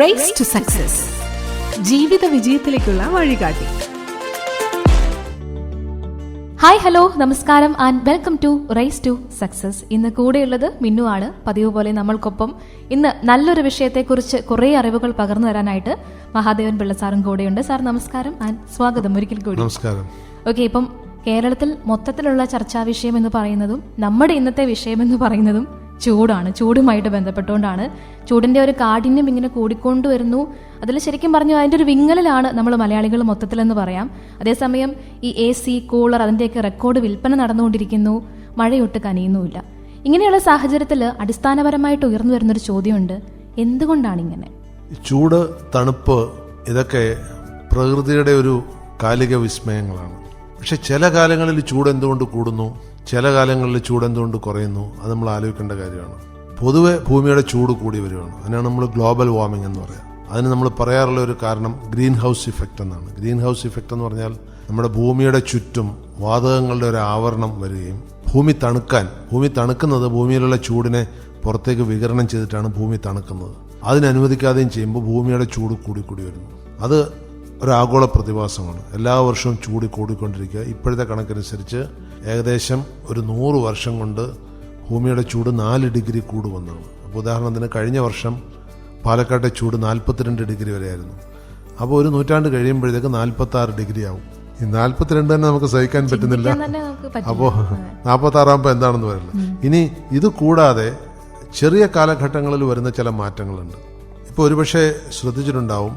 Raise to success, ജീവിത വിജയത്തിലേക്കുള്ള വഴികാട്ടി. ഹായ്, ഹലോ, നമസ്കാരം and welcome to race to success. ഇന്ന് കൂടെയുള്ളത് മിന്നു ആണ്. പതിവ് പോലെ നമ്മൾക്കൊപ്പം ഇന്ന് നല്ലൊരു വിഷയത്തെക്കുറിച്ച് കുറേ അറിവുകൾ പകർന്നു തരാനായിട്ട് മഹാദേവൻ പിള്ള സാറും കൂടെയുണ്ട്. സാർ നമസ്കാരം ആൻഡ് സ്വാഗതം ഒരിക്കൽ കൂടി. നമസ്കാരം. ഓക്കെ, ഇപ്പം കേരളത്തിൽ മൊത്തത്തിലുള്ള ചർച്ചാ വിഷയം എന്ന് പറയുന്നതും നമ്മുടെ ഇന്നത്തെ വിഷയം എന്ന് പറയുന്നതും ചൂടാണ്. ചൂടുമായിട്ട് ബന്ധപ്പെട്ടുകൊണ്ടാണ്. ചൂടിന്റെ ഒരു കാഠിന്യം ഇങ്ങനെ കൂടിക്കൊണ്ടുവരുന്നു. അതിൽ ശരിക്കും പറഞ്ഞു അതിൻ്റെ ഒരു വിങ്ങലിലാണ് നമ്മൾ മലയാളികൾ മൊത്തത്തിലെന്ന് പറയാം. അതേസമയം ഈ AC, കൂളർ അതിൻ്റെയൊക്കെ റെക്കോർഡ് വിൽപ്പന നടന്നുകൊണ്ടിരിക്കുന്നു. മഴയൊട്ട് കനിയുന്നുമില്ല. ഇങ്ങനെയുള്ള സാഹചര്യത്തിൽ അടിസ്ഥാനപരമായിട്ട് ഉയർന്നു വരുന്നൊരു ചോദ്യമുണ്ട്, എന്തുകൊണ്ടാണ് ഇങ്ങനെ? ചൂട്, തണുപ്പ് ഇതൊക്കെ പ്രകൃതിയുടെ ഒരു കാലിക വിസ്മയങ്ങളാണ്. പക്ഷെ ചില കാലങ്ങളിൽ ചൂട് എന്തുകൊണ്ട് കൂടുന്നു, ചില കാലങ്ങളിൽ ചൂട് എന്തുകൊണ്ട് കുറയുന്നു, അത് നമ്മൾ ആലോചിക്കേണ്ട കാര്യമാണ്. പൊതുവെ ഭൂമിയുടെ ചൂട് കൂടി വരികയാണ്. അതിനാണ് നമ്മൾ ഗ്ലോബൽ വാർമിംഗ് എന്ന് പറയാം. അതിന് നമ്മൾ പറയാറുള്ള ഒരു കാരണം ഗ്രീൻ ഹൗസ് ഇഫക്റ്റ് എന്നാണ്. ഗ്രീൻ ഹൗസ് ഇഫക്റ്റ് എന്ന് പറഞ്ഞാൽ നമ്മുടെ ഭൂമിയുടെ ചുറ്റും വാതകങ്ങളുടെ ഒരു ആവരണം വരികയും ഭൂമി തണുക്കുന്നത് ഭൂമിയിലുള്ള ചൂടിനെ പുറത്തേക്ക് വികിരണം ചെയ്തിട്ടാണ് ഭൂമി തണുക്കുന്നത്. അതിനനുവദിക്കാതെയും ചെയ്യുമ്പോൾ ഭൂമിയുടെ ചൂട് കൂടി വരുന്നു. അത് ഒരു ആഗോള പ്രതിഭാസമാണ്. എല്ലാ വർഷവും ചൂട് കൂടിക്കൊണ്ടിരിക്കുക. ഇപ്പോഴത്തെ കണക്കനുസരിച്ച് ഏകദേശം ഒരു 100 വർഷം കൊണ്ട് ഭൂമിയുടെ ചൂട് 4 ഡിഗ്രി കൂടുമെന്നാണ്. അപ്പോൾ ഉദാഹരണത്തിന് കഴിഞ്ഞ വർഷം പാലക്കാട്ടെ ചൂട് 42 ഡിഗ്രി വരെയായിരുന്നു. അപ്പോൾ ഒരു നൂറ്റാണ്ട് കഴിയുമ്പോഴത്തേക്ക് 46 ഡിഗ്രി ആവും. ഈ 42 തന്നെ നമുക്ക് സഹിക്കാൻ പറ്റുന്നില്ല. അപ്പോൾ 46 ആകുമ്പോൾ എന്താണെന്ന് വരില്ല. ഇനി ഇത് കൂടാതെ ചെറിയ കാലഘട്ടങ്ങളിൽ വരുന്ന ചില മാറ്റങ്ങളുണ്ട്. ഇപ്പോൾ ഒരുപക്ഷെ ശ്രദ്ധിച്ചിട്ടുണ്ടാവും,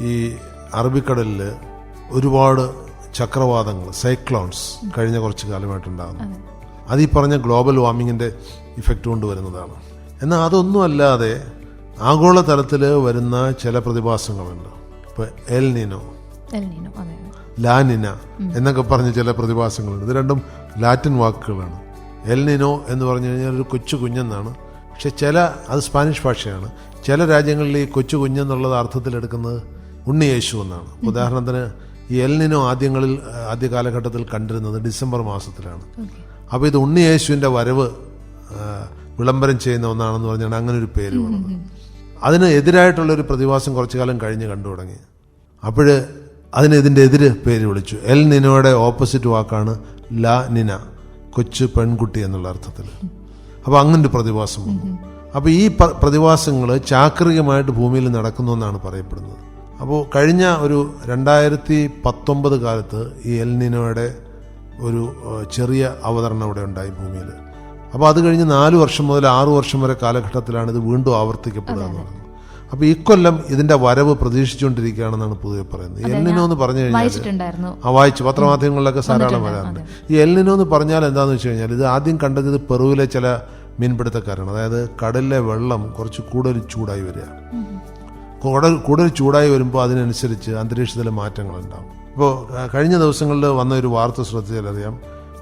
ഈ അറബിക്കടലിൽ ഒരുപാട് ചക്രവാതങ്ങൾ, സൈക്ലോൺസ് കഴിഞ്ഞ കുറച്ച് കാലമായിട്ടുണ്ടാകുന്നു. അത് ഈ പറഞ്ഞ ഗ്ലോബൽ വാർമിങ്ങിൻ്റെ ഇഫക്റ്റ് കൊണ്ട് വരുന്നതാണ്. എന്നാൽ അതൊന്നും അല്ലാതെ ആഗോളതലത്തിൽ വരുന്ന ചില പ്രതിഭാസങ്ങളുണ്ട്. ഇപ്പോൾ എൽ നിനോ, ലാനിന എന്നൊക്കെ പറഞ്ഞ ചില പ്രതിഭാസങ്ങളുണ്ട്. ഇത് രണ്ടും ലാറ്റിൻ വാക്കുകളാണ്. എൽ നിനോ എന്ന് പറഞ്ഞു കഴിഞ്ഞാൽ ഒരു കൊച്ചു കുഞ്ഞെന്നാണ്. പക്ഷെ അത് സ്പാനിഷ് ഭാഷയാണ്. ചില രാജ്യങ്ങളിൽ ഈ കൊച്ചു കുഞ്ഞെന്നുള്ളത് അർത്ഥത്തിലെടുക്കുന്നത് ഉണ്ണിയേശു എന്നാണ്. ഉദാഹരണത്തിന് ഈ എൽ നിനോ ആദ്യ കാലഘട്ടത്തിൽ കണ്ടിരുന്നത് ഡിസംബർ മാസത്തിലാണ്. അപ്പോൾ ഇത് ഉണ്ണിയേശുവിൻ്റെ വരവ് വിളംബരം ചെയ്യുന്ന ഒന്നാണെന്ന് പറഞ്ഞാണ് അങ്ങനെ ഒരു പേര് വന്നത്. അതിന് എതിരായിട്ടുള്ളൊരു പ്രതിഭാസം കുറച്ചു കാലം കഴിഞ്ഞ് കണ്ടു തുടങ്ങി. ഇതിൻ്റെ എതിര് പേര് വിളിച്ചു. എൽ നിനോയുടെ ഓപ്പോസിറ്റ് വാക്കാണ് ലാ നിന, കൊച്ചു പെൺകുട്ടി എന്നുള്ള അർത്ഥത്തിൽ. അപ്പോൾ അങ്ങനൊരു പ്രതിഭാസം വന്നു. അപ്പോൾ ഈ പ്രതിഭാസങ്ങൾ ചാക്രികമായിട്ട് ഭൂമിയിൽ നടക്കുന്നു എന്നാണ് പറയപ്പെടുന്നത്. അപ്പോൾ കഴിഞ്ഞ ഒരു 2019 കാലത്ത് ഈ എൽ നിനോയുടെ ഒരു ചെറിയ അവതരണം ഇവിടെ ഉണ്ടായി ഭൂമിയിൽ. അപ്പോൾ അത് കഴിഞ്ഞ് 4 വർഷം മുതൽ 6 വർഷം വരെ കാലഘട്ടത്തിലാണ് ഇത് വീണ്ടും ആവർത്തിക്കപ്പെടുക എന്ന് പറയുന്നത്. അപ്പോൾ ഇക്കൊല്ലം ഇതിന്റെ വരവ് പ്രതീക്ഷിച്ചുകൊണ്ടിരിക്കുകയാണെന്നാണ് പൊതുവെ പറയുന്നത്. എൽ നിനോ എന്ന് പറഞ്ഞു കഴിഞ്ഞാൽ വായിച്ചു പത്രമാധ്യമങ്ങളിലൊക്കെ ധാരാളം വരാറുണ്ട്. ഈ എൽ നിനോ എന്ന് പറഞ്ഞാൽ എന്താണെന്ന് വെച്ച് കഴിഞ്ഞാൽ ഇത് ആദ്യം കണ്ടത് പെറുവിലെ ചില മീൻപിടുത്തക്കാരാണ്. അതായത് കടലിലെ വെള്ളം കുറച്ച് കൂടുതൽ ചൂടായി വരിക. കൂടുതൽ ചൂടായി വരുമ്പോൾ അതിനനുസരിച്ച് അന്തരീക്ഷത്തിലെ മാറ്റങ്ങളുണ്ടാകും. ഇപ്പോൾ കഴിഞ്ഞ ദിവസങ്ങളിൽ വന്ന ഒരു വാർത്ത ശ്രദ്ധിച്ചാലറിയാം,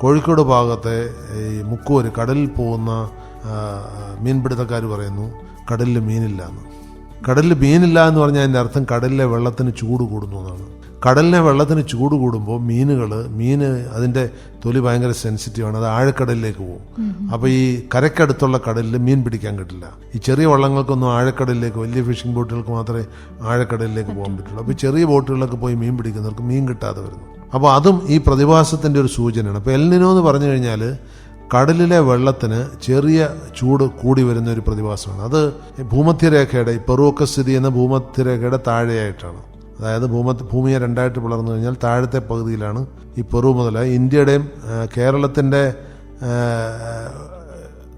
കോഴിക്കോട് ഭാഗത്തെ ഈ മുക്കൂര് കടലിൽ പോകുന്ന മീൻപിടുത്തക്കാർ പറയുന്നു കടലിൽ മീനില്ല എന്ന്. കടലിൽ മീനില്ല എന്ന് പറഞ്ഞാൽ അതിൻ്റെ അർത്ഥം കടലിലെ വെള്ളത്തിന് ചൂട് കൂടുന്നു എന്നാണ്. കടലിലെ വെള്ളത്തിന് ചൂട് കൂടുമ്പോൾ മീന് അതിൻ്റെ തൊലി ഭയങ്കര സെൻസിറ്റീവാണ്. അത് ആഴക്കടലിലേക്ക് പോകും. അപ്പോൾ ഈ കരയ്ക്കടുത്തുള്ള കടലിൽ മീൻ പിടിക്കാൻ കിട്ടില്ല. ഈ ചെറിയ വള്ളങ്ങൾക്കൊന്നും ആഴക്കടലിലേക്ക്, വലിയ ഫിഷിംഗ് ബോട്ടുകൾക്ക് മാത്രമേ ആഴക്കടലിലേക്ക് പോകാൻ പറ്റുള്ളൂ. അപ്പോൾ ചെറിയ ബോട്ടുകളിലൊക്കെ പോയി മീൻ പിടിക്കുന്നവർക്ക് മീൻ കിട്ടാതെ വരുന്നു. അപ്പോൾ അതും ഈ പ്രതിഭാസത്തിൻ്റെ ഒരു സൂചനയാണ്. അപ്പോൾ എൽ നിനോ എന്ന് പറഞ്ഞു കഴിഞ്ഞാൽ കടലിലെ വെള്ളത്തിന് ചെറിയ ചൂട് കൂടി വരുന്ന ഒരു പ്രതിഭാസമാണ്. അത് ഭൂമധ്യരേഖയുടെ, ഈ പെറുവൊക്കെ സ്ഥിതി ചെയ്യുന്ന ഭൂമധ്യരേഖയുടെ താഴെയായിട്ടാണ്. അതായത് ഭൂമിയെ രണ്ടായിട്ട് പിളർന്നു കഴിഞ്ഞാൽ താഴത്തെ പകുതിയിലാണ് ഈ പെറു മുതൽ ഇന്ത്യയുടെയും കേരളത്തിൻ്റെ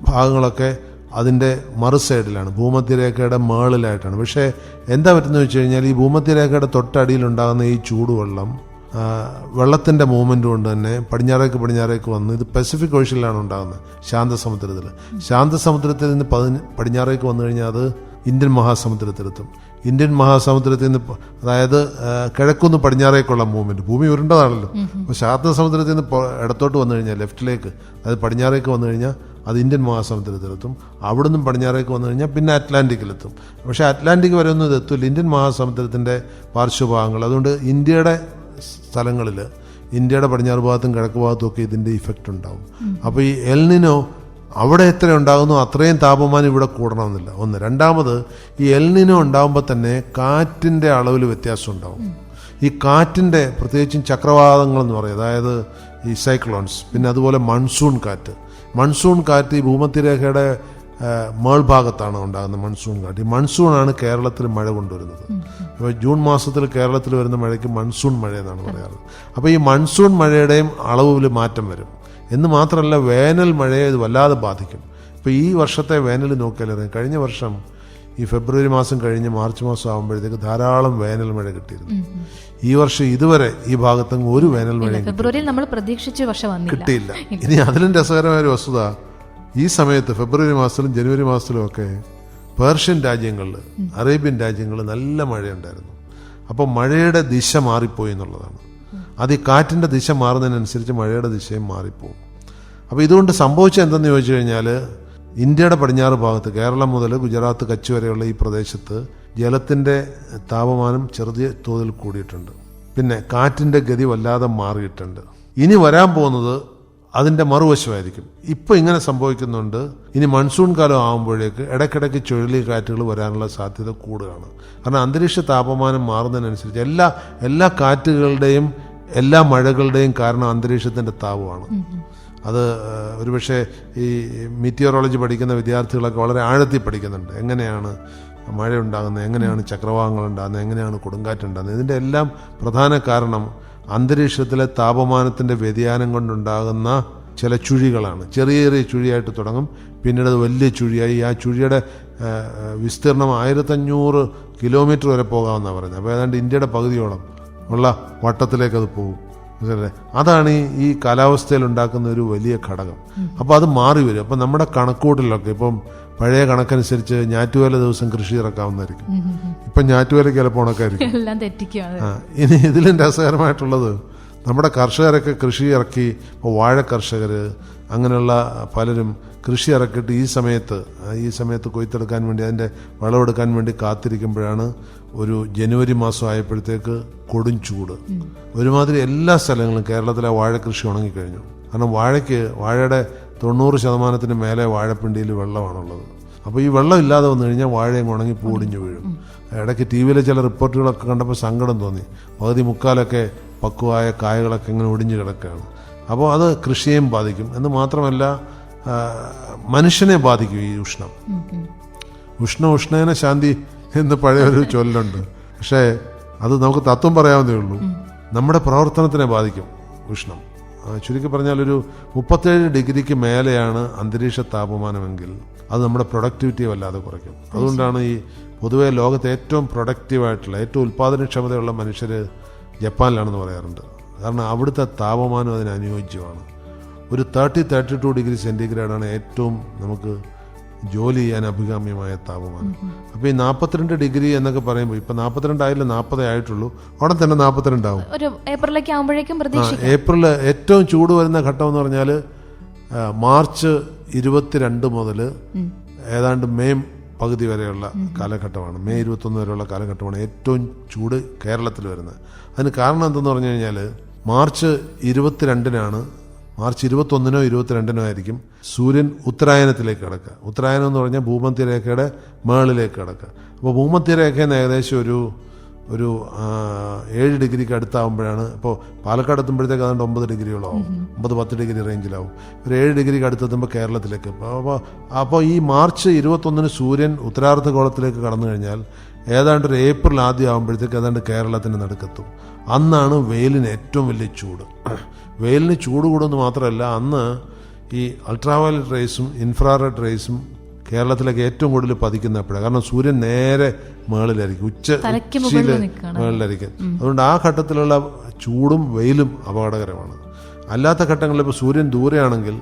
ഭാഗങ്ങളൊക്കെ അതിൻ്റെ മറു സൈഡിലാണ്, ഭൂമധ്യരേഖയുടെ മേളിലായിട്ടാണ്. പക്ഷേ എന്താ പറ്റുന്നത് വെച്ച് കഴിഞ്ഞാൽ ഈ ഭൂമധ്യരേഖയുടെ തൊട്ടടിയിലുണ്ടാകുന്ന ഈ ചൂടുവെള്ളം വെള്ളത്തിൻ്റെ മൂവ്മെൻ്റ് കൊണ്ട് തന്നെ പടിഞ്ഞാറേക്ക് വന്ന് ഇത് പസഫിക് ഓഷ്യനിലാണ് ഉണ്ടാകുന്നത്. ശാന്തസമുദ്രത്തിൽ നിന്ന് പടിഞ്ഞാറേക്ക് വന്നു കഴിഞ്ഞാൽ അത് ഇന്ത്യൻ മഹാസമുദ്രത്തിലെത്തും. ഇന്ത്യൻ മഹാസമുദ്രത്തിൽ നിന്ന്, അതായത് കിഴക്കുനിന്ന് പടിഞ്ഞാറേക്കുള്ള മൂവ്മെൻറ്റ്, ഭൂമി ഉരുണ്ടതാണല്ലോ. അപ്പോൾ ശാന്തസമുദ്രത്തിൽ നിന്ന് ഇടത്തോട്ട് വന്നു കഴിഞ്ഞാൽ ലെഫ്റ്റിലേക്ക്, അതായത് പടിഞ്ഞാറേക്ക് വന്നു കഴിഞ്ഞാൽ അത് ഇന്ത്യൻ മഹാസമുദ്രത്തിലെത്തും. അവിടെ നിന്നും പടിഞ്ഞാറേക്ക് വന്നു കഴിഞ്ഞാൽ പിന്നെ അറ്റ്ലാന്റിക്കിലെത്തും. പക്ഷേ അറ്റ്ലാന്റിക് വരെ ഒന്നും ഇത് എത്തില്ല, ഇന്ത്യൻ മഹാസമുദ്രത്തിൻ്റെ പാർശ്വഭാഗങ്ങൾ. അതുകൊണ്ട് ഇന്ത്യയുടെ സ്ഥലങ്ങളിൽ, ഇന്ത്യയുടെ പടിഞ്ഞാറ് ഭാഗത്തും കിഴക്ക് ഭാഗത്തും ഒക്കെ ഇതിൻ്റെ ഇഫക്റ്റ് ഉണ്ടാവും. അപ്പോൾ ഈ എൽ നിനോ അവിടെ എത്ര ഉണ്ടാകുന്നു അത്രയും താപമാനം ഇവിടെ കൂടണമെന്നില്ല. ഒന്ന്. രണ്ടാമത്, ഈ എൽനിനോ ഉണ്ടാകുമ്പോൾ തന്നെ കാറ്റിൻ്റെ അളവിൽ വ്യത്യാസം ഉണ്ടാവും. ഈ കാറ്റിൻ്റെ പ്രത്യേകിച്ചും ചക്രവാതങ്ങളെന്ന് പറയും, അതായത് ഈ സൈക്ലോൺസ്, പിന്നെ അതുപോലെ മൺസൂൺ കാറ്റ് ഈ ഭൂമധ്യരേഖയുടെ മേൾഭാഗത്താണ് ഉണ്ടാകുന്നത് മൺസൂൺ കാറ്റ്. ഈ മൺസൂണാണ് കേരളത്തിൽ മഴ കൊണ്ടുവരുന്നത്. ഇപ്പോൾ ജൂൺ മാസത്തിൽ കേരളത്തിൽ വരുന്ന മഴയ്ക്ക് മൺസൂൺ മഴ എന്നാണ് പറയാറ്. അപ്പോൾ ഈ മൺസൂൺ മഴയുടെയും അളവിൽ മാറ്റം വരും. എന്ന് മാത്രമല്ല, വേനൽ മഴയെ ഇത് വല്ലാതെ ബാധിക്കും. ഇപ്പോൾ ഈ വർഷത്തെ വേനൽ നോക്കിയാൽ കഴിഞ്ഞ വർഷം ഈ ഫെബ്രുവരി മാസം കഴിഞ്ഞ് മാർച്ച് മാസം ആകുമ്പോഴത്തേക്ക് ധാരാളം വേനൽ മഴ കിട്ടിയിരുന്നു. ഈ വർഷം ഇതുവരെ ഈ ഭാഗത്തെങ്ങും ഒരു വേനൽ മഴയും ഫെബ്രുവരിയിൽ നമ്മൾ പ്രതീക്ഷിച്ച വർഷം കിട്ടിയില്ല. ഇനി അതിലും രസകരമായ ഒരു വസ്തുത, ഈ സമയത്ത് ഫെബ്രുവരി മാസത്തിലും ജനുവരി മാസത്തിലും ഒക്കെ പേർഷ്യൻ രാജ്യങ്ങളിൽ, അറേബ്യൻ രാജ്യങ്ങളിൽ നല്ല മഴയുണ്ടായിരുന്നു. അപ്പോൾ മഴയുടെ ദിശ മാറിപ്പോയി എന്നുള്ളതാണ്. അത് ഈ കാറ്റിൻ്റെ ദിശ മാറുന്നതിനനുസരിച്ച് മഴയുടെ ദിശയും മാറിപ്പോകും. അപ്പോൾ ഇതുകൊണ്ട് സംഭവിച്ചത് എന്തെന്ന് ചോദിച്ചു കഴിഞ്ഞാൽ, ഇന്ത്യയുടെ പടിഞ്ഞാറ് ഭാഗത്ത് കേരളം മുതൽ ഗുജറാത്ത് കച്ച് വരെയുള്ള ഈ പ്രദേശത്ത് ജലത്തിൻ്റെ താപമാനം ചെറിയ തോതിൽ കൂടിയിട്ടുണ്ട്. പിന്നെ കാറ്റിൻ്റെ ഗതി വല്ലാതെ മാറിയിട്ടുണ്ട്. ഇനി വരാൻ പോകുന്നത് അതിൻ്റെ മറുവശമായിരിക്കും. ഇപ്പോൾ ഇങ്ങനെ സംഭവിക്കുന്നുണ്ട്. ഇനി മൺസൂൺ കാലം ആകുമ്പോഴേക്ക് ഇടയ്ക്കിടയ്ക്ക് ചുഴലിക്കാറ്റുകൾ വരാനുള്ള സാധ്യത കൂടുകയാണ്. കാരണം അന്തരീക്ഷ താപമാനം മാറുന്നതിനനുസരിച്ച് എല്ലാ കാറ്റുകളുടെയും എല്ലാ മഴകളുടെയും കാരണം അന്തരീക്ഷത്തിൻ്റെ താപമാണ്. അത് ഒരുപക്ഷെ ഈ മീറ്റിയോറോളജി പഠിക്കുന്ന വിദ്യാർത്ഥികളൊക്കെ വളരെ ആഴത്തിൽ പഠിക്കുന്നുണ്ട്. എങ്ങനെയാണ് മഴ ഉണ്ടാകുന്നത്, എങ്ങനെയാണ് ചക്രവാതങ്ങൾ ഉണ്ടാകുന്നത്, എങ്ങനെയാണ് കൊടുങ്കാറ്റുണ്ടാകുന്നത്. ഇതിൻ്റെ എല്ലാം പ്രധാന കാരണം അന്തരീക്ഷത്തിലെ താപമാനത്തിൻ്റെ വ്യതിയാനം കൊണ്ടുണ്ടാകുന്ന ചില ചുഴികളാണ്. ചെറിയ ചെറിയ ചുഴിയായിട്ട് തുടങ്ങും, പിന്നീട് അത് വലിയ ചുഴിയായി ആ ചുഴിയുടെ വിസ്തീർണം 1500 കിലോമീറ്റർ വരെ പോകാമെന്നാണ് പറയുന്നത്. അപ്പോൾ ഏതാണ്ട് ഇന്ത്യയുടെ പകുതിയോളം ഉള്ള വട്ടത്തിലേക്ക് അത് പോകും. അതാണ് ഈ കാലാവസ്ഥയിൽ ഉണ്ടാക്കുന്ന ഒരു വലിയ ഘടകം. അപ്പോൾ അത് മാറി വരും. അപ്പം നമ്മുടെ കണക്കൂട്ടിലൊക്കെ ഇപ്പം പഴയ കണക്കനുസരിച്ച് ഞാറ്റുവേല ദിവസം കൃഷി ഇറക്കാവുന്നതായിരിക്കും. ഇപ്പം ഞാറ്റുവേലയ്ക്ക് ചിലപ്പോൾ ഉണക്കായിരിക്കും. ഇനി ഇതിലും രസകരമായിട്ടുള്ളത്, നമ്മുടെ കർഷകരൊക്കെ കൃഷി ഇറക്കി, ഇപ്പോൾ വാഴ കർഷകർ അങ്ങനെയുള്ള പലരും കൃഷി ഇറക്കിയിട്ട് ഈ സമയത്ത് കൊയ്ത്തെടുക്കാൻ വേണ്ടി, അതിൻ്റെ വിളവെടുക്കാൻ വേണ്ടി കാത്തിരിക്കുമ്പോഴാണ് ഒരു ജനുവരി മാസം ആയപ്പോഴത്തേക്ക് കൊടും ചൂട്. ഒരുമാതിരി എല്ലാ സ്ഥലങ്ങളും കേരളത്തിലെ വാഴ കൃഷി ഉണങ്ങിക്കഴിഞ്ഞു. കാരണം വാഴയുടെ 90% മേലെ വാഴപ്പിണ്ടിയിൽ വെള്ളമാണുള്ളത്. അപ്പോൾ ഈ വെള്ളം ഇല്ലാതെ വന്നു കഴിഞ്ഞാൽ വാഴയും ഉണങ്ങി പൂടിഞ്ഞു വീഴും. ഇടയ്ക്ക് ടി വിയിലെ ചില റിപ്പോർട്ടുകളൊക്കെ കണ്ടപ്പോൾ സങ്കടം തോന്നി. പകുതി മുക്കാലൊക്കെ പക്വമായ കായകളൊക്കെ ഇങ്ങനെ ഒടിഞ്ഞു കിടക്കുകയാണ്. അപ്പോൾ അത് കൃഷിയെയും ബാധിക്കും. എന്ന് മാത്രമല്ല, മനുഷ്യനെ ബാധിക്കും ഈ ഉഷ്ണേന ശാന്തി എന്ന് പഴയൊരു ചൊല്ലുണ്ട്. പക്ഷേ അത് നമുക്ക് തത്വം പറയാവുന്നേ ഉള്ളൂ. നമ്മുടെ പ്രവർത്തനത്തിനെ ബാധിക്കും ഉഷ്ണം. ചുരുക്കി പറഞ്ഞാൽ ഒരു 37 ഡിഗ്രിക്ക് മേലെയാണ് അന്തരീക്ഷ താപമാനമെങ്കിൽ അത് നമ്മുടെ പ്രൊഡക്ടിവിറ്റിയെ വല്ലാതെ കുറയ്ക്കും. അതുകൊണ്ടാണ് ഈ പൊതുവെ ലോകത്തെ ഏറ്റവും പ്രൊഡക്റ്റീവായിട്ടുള്ള, ഏറ്റവും ഉൽപ്പാദനക്ഷമതയുള്ള മനുഷ്യർ ജപ്പാനിലാണെന്ന് പറയാറുണ്ട്. കാരണം അവിടുത്തെ താപമാനം അതിന് അനുയോജ്യമാണ്. ഒരു 30-32 ഡിഗ്രി സെൻറ്റിഗ്രേഡാണ് ഏറ്റവും നമുക്ക് ജോലി ചെയ്യാൻ അഭികാമ്യമായ താപമാനം. അപ്പോൾ ഈ 42 ഡിഗ്രി എന്നൊക്കെ പറയുമ്പോൾ ഇപ്പം 42 ആയില്ല, 40 ആയിട്ടുള്ളൂ. ഉടൻ തന്നെ 42 ആവും. ഏപ്രിൽ ഏറ്റവും ചൂട് വരുന്ന ഘട്ടം എന്ന് പറഞ്ഞാൽ മാർച്ച് 22 മുതൽ ഏതാണ്ട് മെയ് പകുതി വരെയുള്ള കാലഘട്ടമാണ്. മെയ് 21 വരെയുള്ള കാലഘട്ടമാണ് ഏറ്റവും ചൂട് കേരളത്തിൽ വരുന്നത്. അതിന് കാരണം എന്തെന്ന് പറഞ്ഞു കഴിഞ്ഞാൽ, മാർച്ച് 22-നാണ്, മാർച്ച് 21-നോ 22-നോ ആയിരിക്കും സൂര്യൻ ഉത്തരായനത്തിലേക്ക് കിടക്കുക. ഉത്തരായനം എന്ന് പറഞ്ഞാൽ ഭൂമധ്യരേഖയുടെ മേളിലേക്ക് കിടക്കുക. അപ്പോൾ ഭൂമധ്യരേഖയിൽ നിന്ന് ഏകദേശം ഒരു 7 ഡിഗ്രിക്ക് അടുത്താകുമ്പോഴാണ്, ഇപ്പോൾ പാലക്കാട് എത്തുമ്പോഴത്തേക്ക് അതുകൊണ്ട് 9 ഡിഗ്രിയോളം ആവും, 9-10 ഡിഗ്രി റേഞ്ചിലാവും. ഒരു 7 ഡിഗ്രിക്ക് അടുത്തെത്തുമ്പോൾ കേരളത്തിലേക്ക്. അപ്പോൾ ഈ മാർച്ച് 21-ന് സൂര്യൻ ഉത്തരാർദ്ധഗോളത്തിലേക്ക് കടന്നു കഴിഞ്ഞാൽ ഏതാണ്ട് ഒരു ഏപ്രിൽ ആദ്യം ആകുമ്പോഴത്തേക്ക് ഏതാണ്ട് കേരളത്തിന് നടുക്കെത്തും. അന്നാണ് വെയിലിന് ഏറ്റവും വലിയ ചൂട്. വെയിലിന് ചൂട് കൂടുമെന്ന് മാത്രമല്ല, അന്ന് ഈ അൾട്രാവയലറ്റ് റേസും ഇൻഫ്രാറെഡ് റേസും കേരളത്തിലേക്ക് ഏറ്റവും കൂടുതൽ പതിക്കുന്ന എപ്പോഴാണ്. കാരണം സൂര്യൻ നേരെ മുകളിലായിരിക്കും, മുകളിലായിരിക്കും. അതുകൊണ്ട് ആ ഘട്ടത്തിലുള്ള ചൂടും വെയിലും അപകടകരമാണ്. അല്ലാത്ത ഘട്ടങ്ങളിൽ ഇപ്പോൾ സൂര്യൻ ദൂരെയാണെങ്കിൽ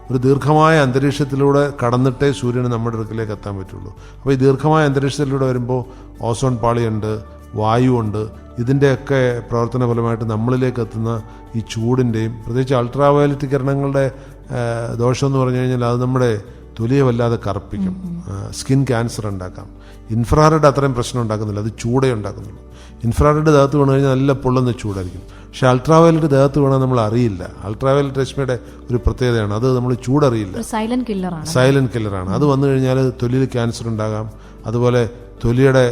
ഒരു ദീർഘമായ അന്തരീക്ഷത്തിലൂടെ കടന്നിട്ടേ സൂര്യന് നമ്മുടെ അടുക്കിലേക്ക് എത്താൻ പറ്റുള്ളൂ. അപ്പോൾ ഈ ദീർഘമായ അന്തരീക്ഷത്തിലൂടെ വരുമ്പോൾ ഓസോൺ പാളിയുണ്ട്, വായുവുണ്ട്. ഇതിൻ്റെയൊക്കെ പ്രവർത്തന ഫലമായിട്ട് നമ്മളിലേക്ക് എത്തുന്ന ഈ ചൂടിൻ്റെയും പ്രത്യേകിച്ച് അൾട്രാവയലറ്റ് കിരണങ്ങളുടെ ദോഷം എന്ന് പറഞ്ഞു കഴിഞ്ഞാൽ അത് നമ്മുടെ തൊലിയെ വല്ലാതെ കറുപ്പിക്കും, സ്കിൻ ക്യാൻസർ ഉണ്ടാക്കാം. ഇൻഫ്രാറെഡ് അത്രയും പ്രശ്നം ഉണ്ടാക്കുന്നില്ല, അത് ചൂടേ ഉണ്ടാക്കുന്നുള്ളൂ. ഇൻഫ്രാറെഡ് ദേഹത്ത് വീണ് കഴിഞ്ഞാൽ നല്ല പൊള്ളുന്ന ചൂടായിരിക്കും. പക്ഷെ അൾട്രാവയലറ്റ് ദേഹത്ത് വീണാൽ നമ്മൾ അറിയില്ല. അൾട്രാവയലറ്റ് രശ്മിയുടെ ഒരു പ്രത്യേകതയാണ്, അത് നമ്മൾ ചൂടറിയില്ല. സൈലന്റ് കില്ലറാണ്. അത് വന്നു കഴിഞ്ഞാൽ തൊലിയിൽ ക്യാൻസർ ഉണ്ടാകാം. അതുപോലെ തൊലിയുടെ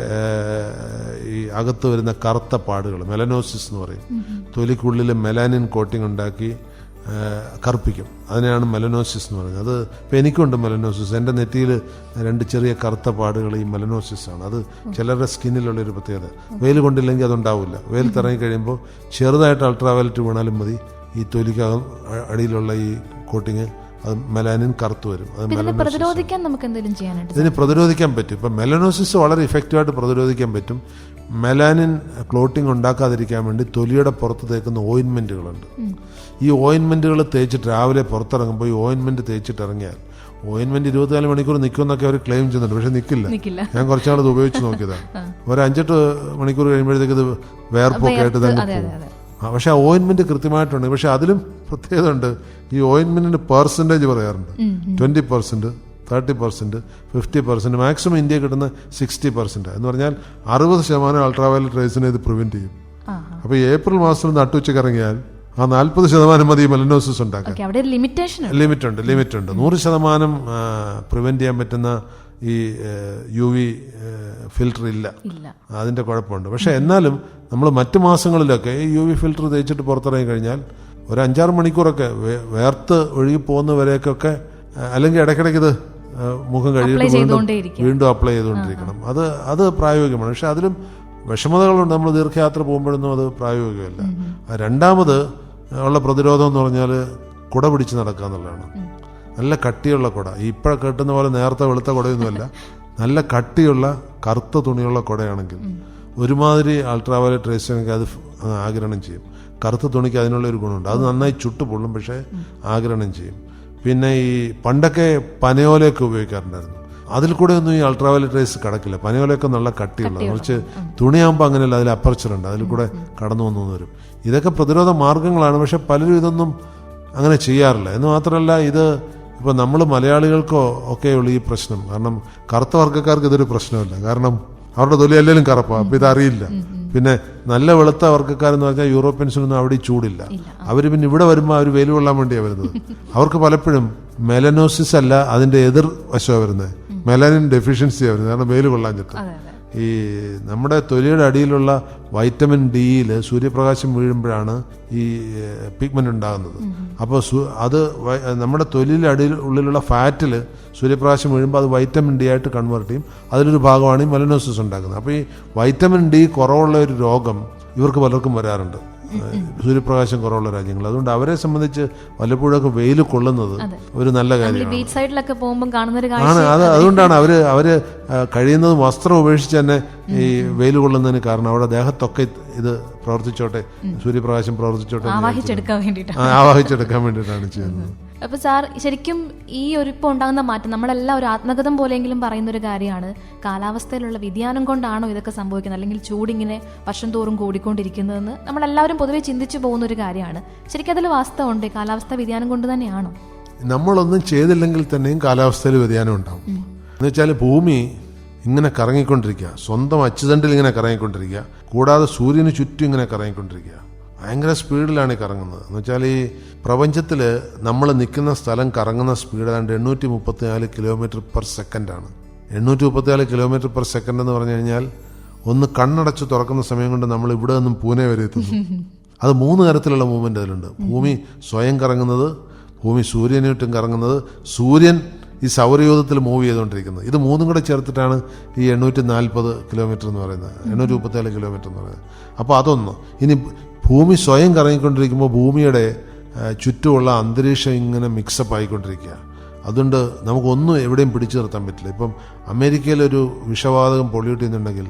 ഈ അകത്ത് വരുന്ന കറുത്ത പാടുകൾ, മെലനോസിസ് എന്ന് പറയും. തൊലിക്കുള്ളിൽ മെലാനിൻ കോട്ടിംഗ് ഉണ്ടാക്കി കറുപ്പിക്കും. അതിനെയാണ് മെലനോസിസ് എന്ന് പറയുന്നത്. അത് ഇപ്പം എനിക്കുണ്ട് മെലനോസിസ്. എൻ്റെ നെറ്റിയിൽ 2 ചെറിയ കറുത്ത പാടുകൾ ഈ മെലനോസിസ് ആണ്. അത് ചിലരുടെ സ്കിന്നിലുള്ളൊരു പ്രത്യേകത. വെയിൽ കൊണ്ടില്ലെങ്കിൽ അതുണ്ടാവില്ല. വെയിലത്തിറങ്ങി കഴിയുമ്പോൾ ചെറുതായിട്ട് അൾട്രാവയലറ്റ് വീണാലും മതി, ഈ തൊലിക്കകം അടിയിലുള്ള ഈ കോട്ടിങ് അത് മെലാനിൻ കറുത്തു വരും. അത് പ്രതിരോധിക്കാൻ നമുക്ക് എന്തെങ്കിലും ചെയ്യാനായിട്ട് ഇതിന് പ്രതിരോധിക്കാൻ പറ്റും. ഇപ്പം മെലനോസിസ് വളരെ ഇഫക്റ്റീവായിട്ട് പ്രതിരോധിക്കാൻ പറ്റും. മെലാനിൻ ക്ലോട്ടിങ് ഉണ്ടാക്കാതിരിക്കാൻ വേണ്ടി തൊലിയുടെ പുറത്ത് തേക്കുന്ന ഓയിൻമെൻറ്റുകളുണ്ട്. ഈ ഓയിൻമെൻറ്റുകൾ തേച്ചിട്ട് രാവിലെ പുറത്തിറങ്ങുമ്പോൾ ഈ ഓയിൻമെൻറ്റ് തേച്ചിട്ട് ഇറങ്ങിയാൽ ഓയിൻമെൻറ്റ് 24 മണിക്കൂർ നിൽക്കുമെന്നൊക്കെ അവർ ക്ലെയിം ചെയ്യുന്നുണ്ട്. പക്ഷെ നിൽക്കില്ല. ഞാൻ കുറച്ചാൾ ഇത് ഉപയോഗിച്ച് നോക്കിയതാണ്. ഒരു 5-8 മണിക്കൂർ കഴിയുമ്പോഴത്തേക്ക് ഇത് വേർപ്പൊക്കെ ആയിട്ട് തന്നെ പോകും. പക്ഷെ ആ ഓയിൻമെൻറ്റ് കൃത്യമായിട്ടുണ്ട്. പക്ഷെ അതിലും പ്രത്യേകത ഉണ്ട്. ഈ ഓയിൻമെൻറ്റിൻ്റെ പെർസെൻറ്റേജ് പറയാറുണ്ട്. 20%, 30%, 50%, മാക്സിമം ഇന്ത്യ കിട്ടുന്ന 60%. എന്ന് പറഞ്ഞാൽ 60% അൾട്രാവയലറ്റ് റേസിനെ ഇത് പ്രിവെന്റ് ചെയ്യും. അപ്പോൾ ഈ ഏപ്രിൽ മാസത്തിൽ നട്ടുച്ചയ്ക്ക് ഇറങ്ങിയാൽ ആ 40% മതി മെലനോസിസ് ഉണ്ടാക്കാൻ. ലിമിറ്റ് ഉണ്ട്. 100% പ്രിവെന്റ് ചെയ്യാൻ പറ്റുന്ന ഈ UV ഫിൽറ്റർ ഇല്ല. അതിൻ്റെ കുഴപ്പമുണ്ട്. പക്ഷെ എന്നാലും നമ്മൾ മറ്റു മാസങ്ങളിലൊക്കെ ഈ UV ഫിൽറ്റർ തേച്ചിട്ട് പുറത്തിറങ്ങി കഴിഞ്ഞാൽ ഒരു 5-6 മണിക്കൂറൊക്കെ വേർത്ത് ഒഴുകി പോകുന്നവരെയൊക്കെ, അല്ലെങ്കിൽ ഇടയ്ക്കിടയ്ക്ക് ഇത് മുഖം കഴിയിട്ട് വീണ്ടും അപ്ലൈ ചെയ്തുകൊണ്ടിരിക്കണം. അത് പ്രായോഗികമാണ്. പക്ഷെ അതിലും വിഷമതകളുണ്ട്. നമ്മൾ ദീർഘയാത്ര പോകുമ്പോഴൊന്നും അത് പ്രായോഗികമല്ല. രണ്ടാമത് ഉള്ള പ്രതിരോധം എന്ന് പറഞ്ഞാൽ കുട പിടിച്ച് നടക്കുക എന്നുള്ളതാണ്. നല്ല കട്ടിയുള്ള കുട, ഇപ്പോൾ കെട്ടുന്ന പോലെ നേരത്തെ വെളുത്ത കുടയൊന്നുമല്ല, നല്ല കട്ടിയുള്ള കറുത്ത തുണിയുള്ള കുടയാണെങ്കിൽ ഒരുമാതിരി അൾട്രാവയലറ്റ് റേസിനൊക്കെ അത് ആഗിരണം ചെയ്യും. കറുത്ത തുണിക്ക് അതിനുള്ളൊരു ഗുണമുണ്ട്. അത് നന്നായി ചുട്ടുപൊള്ളും, പക്ഷേ ആഗിരണം ചെയ്യും. പിന്നെ ഈ പണ്ടൊക്കെ പനയോലയൊക്കെ ഉപയോഗിക്കാറുണ്ടായിരുന്നു. അതിൽ കൂടെ ഒന്നും ഈ അൾട്രാവയലറ്റ് റേസ് കടക്കില്ല. പനയോലയൊക്കെ നല്ല കട്ടിയുള്ള, കുറച്ച് തുണിയാകുമ്പോൾ അങ്ങനെയല്ല, അതിൽ അപ്പർച്ചറുണ്ട്, അതിൽ കൂടെ കടന്നു വന്നു വരും. ഇതൊക്കെ പ്രതിരോധ മാർഗങ്ങളാണ്. പക്ഷെ പലരും ഇതൊന്നും അങ്ങനെ ചെയ്യാറില്ല. എന്ന് മാത്രമല്ല, ഇത് ഇപ്പോൾ നമ്മൾ മലയാളികൾക്കോ ഒക്കെയുള്ളൂ ഈ പ്രശ്നം. കാരണം കറുത്ത വർഗ്ഗക്കാർക്ക് ഇതൊരു പ്രശ്നമല്ല. കാരണം അവരുടെ തൊലി എല്ലാവരും കറുപ്പാണ്. അപ്പം ഇതറിയില്ല. പിന്നെ നല്ല വെളുത്ത വർഗ്ഗക്കാരെന്ന് പറഞ്ഞാൽ യൂറോപ്യൻസിനൊന്നും അവിടെ ചൂടില്ല. അവർ പിന്നെ ഇവിടെ വരുമ്പോൾ അവർ വെയിൽ കൊള്ളാൻ വേണ്ടിയാണ് വരുന്നത്. അവർക്ക് പലപ്പോഴും മെലനോസിസ് അല്ല, അതിൻ്റെ എതിർ വശമാണ് വരുന്നത്, മെലാനിൻ ഡെഫിഷ്യൻസിയാണ് വരുന്നത്. കാരണം വെയിൽ കൊള്ളാഞ്ഞിട്ട്. ഈ നമ്മുടെ തൊലിയുടെ അടിയിലുള്ള വൈറ്റമിൻ ഡിയിൽ സൂര്യപ്രകാശം വീഴുമ്പോഴാണ് ഈ പിഗ്മെന്റ് ഉണ്ടാകുന്നത്. അപ്പോൾ അത് നമ്മുടെ തൊലിയുടെ അടിയിൽ ഉള്ളിലുള്ള ഫാറ്റിൽ സൂര്യപ്രകാശം വീഴുമ്പോൾ അത് വൈറ്റമിൻ ഡി ആയിട്ട് കൺവേർട്ട് ചെയ്യും. അതിലൊരു ഭാഗമാണ് ഈ മെലനോസിസ് ഉണ്ടാക്കുന്നത്. അപ്പോൾ ഈ വൈറ്റമിൻ ഡി കുറവുള്ള ഒരു രോഗം ഇവർക്ക് പലർക്കും വരാറുണ്ട്, സൂര്യപ്രകാശം കുറവുള്ള രാജ്യങ്ങൾ. അതുകൊണ്ട് അവരെ സംബന്ധിച്ച് വല്ലപ്പോഴൊക്കെ വെയിൽ കൊള്ളുന്നത് ഒരു നല്ല കാര്യമാണ്. അതുകൊണ്ടാണ് അവര് കഴിയുന്നത് വസ്ത്രം ഉപേക്ഷിച്ച് തന്നെ ഈ വെയിൽ കൊള്ളുന്നതിന് കാരണം. അവിടെ ദേഹത്തൊക്കെ ഇത് പ്രവർത്തിച്ചോട്ടെ, സൂര്യപ്രകാശം പ്രവർത്തിച്ചോട്ടെ, ആവാഹിച്ചെടുക്കാൻ വേണ്ടിയിട്ടാണ് ചെയ്യുന്നത്. അപ്പൊ സാർ, ശരിക്കും ഈ ഇപ്പോൾ ഉണ്ടാകുന്ന മാറ്റം നമ്മളെല്ലാം ഒരു ആത്മകഥം പോലെയെങ്കിലും പറയുന്ന ഒരു കാര്യമാണ്. കാലാവസ്ഥയിലുള്ള വ്യതിയാനം കൊണ്ടാണോ ഇതൊക്കെ സംഭവിക്കുന്നത്, അല്ലെങ്കിൽ ചൂടിങ്ങനെ വർഷം തോറും കൂടിക്കൊണ്ടിരിക്കുന്നതെന്ന് നമ്മളെല്ലാവരും പൊതുവെ ചിന്തിച്ചു പോകുന്ന ഒരു കാര്യമാണ്. ശരിക്കും അതിൽ വാസ്തവമുണ്ട്? കാലാവസ്ഥ വ്യതിയാനം കൊണ്ട് തന്നെയാണോ? നമ്മളൊന്നും ചെയ്തില്ലെങ്കിൽ തന്നെയും കാലാവസ്ഥയിൽ വ്യതിയാനം ഉണ്ടാവും. എന്നുവെച്ചാൽ ഭൂമി ഇങ്ങനെ കറങ്ങിക്കൊണ്ടിരിക്കുക, സ്വന്തം അച്ചുതണ്ടിൽ ഇങ്ങനെ കറങ്ങിക്കൊണ്ടിരിക്കുക, കൂടാതെ സൂര്യന് ചുറ്റും ഇങ്ങനെ കറങ്ങിക്കൊണ്ടിരിക്കുക. ഭയങ്കര സ്പീഡിലാണ് ഈ കറങ്ങുന്നത്. എന്ന് വെച്ചാൽ ഈ പ്രപഞ്ചത്തിൽ നമ്മൾ നിൽക്കുന്ന സ്ഥലം കറങ്ങുന്ന സ്പീഡ് ഏതാണ്ട് 834 km/s. 834 km/s എന്ന് പറഞ്ഞു കഴിഞ്ഞാൽ ഒന്ന് കണ്ണടച്ച് തുറക്കുന്ന സമയം കൊണ്ട് നമ്മൾ ഇവിടെ നിന്നും പൂനെ വരെ എത്തുന്നു. അത് 3 തരത്തിലുള്ള മൂവ്മെൻ്റ് അതിലുണ്ട്. ഭൂമി സ്വയം കറങ്ങുന്നത്, ഭൂമി സൂര്യന് ചുറ്റും കറങ്ങുന്നത്, സൂര്യൻ ഈ സൗരയൂഥത്തിൽ മൂവ് ചെയ്തുകൊണ്ടിരിക്കുന്നത്. ഇത് 3ഉം കൂടെ ചേർത്തിട്ടാണ് ഈ 840 km എന്ന് പറയുന്നത്, 834 km എന്ന് പറയുന്നത്. അപ്പോൾ അതൊന്ന്. ഇനി ഭൂമി സ്വയം കറങ്ങിക്കൊണ്ടിരിക്കുമ്പോൾ ഭൂമിയുടെ ചുറ്റുമുള്ള അന്തരീക്ഷം ഇങ്ങനെ മിക്സപ്പ് ആയിക്കൊണ്ടിരിക്കുക. അതുകൊണ്ട് നമുക്കൊന്നും എവിടെയും പിടിച്ചു നിർത്താൻ പറ്റില്ല. ഇപ്പം അമേരിക്കയിലൊരു വിഷവാതകം പൊള്യൂട്ട് ചെയ്യുന്നുണ്ടെങ്കിൽ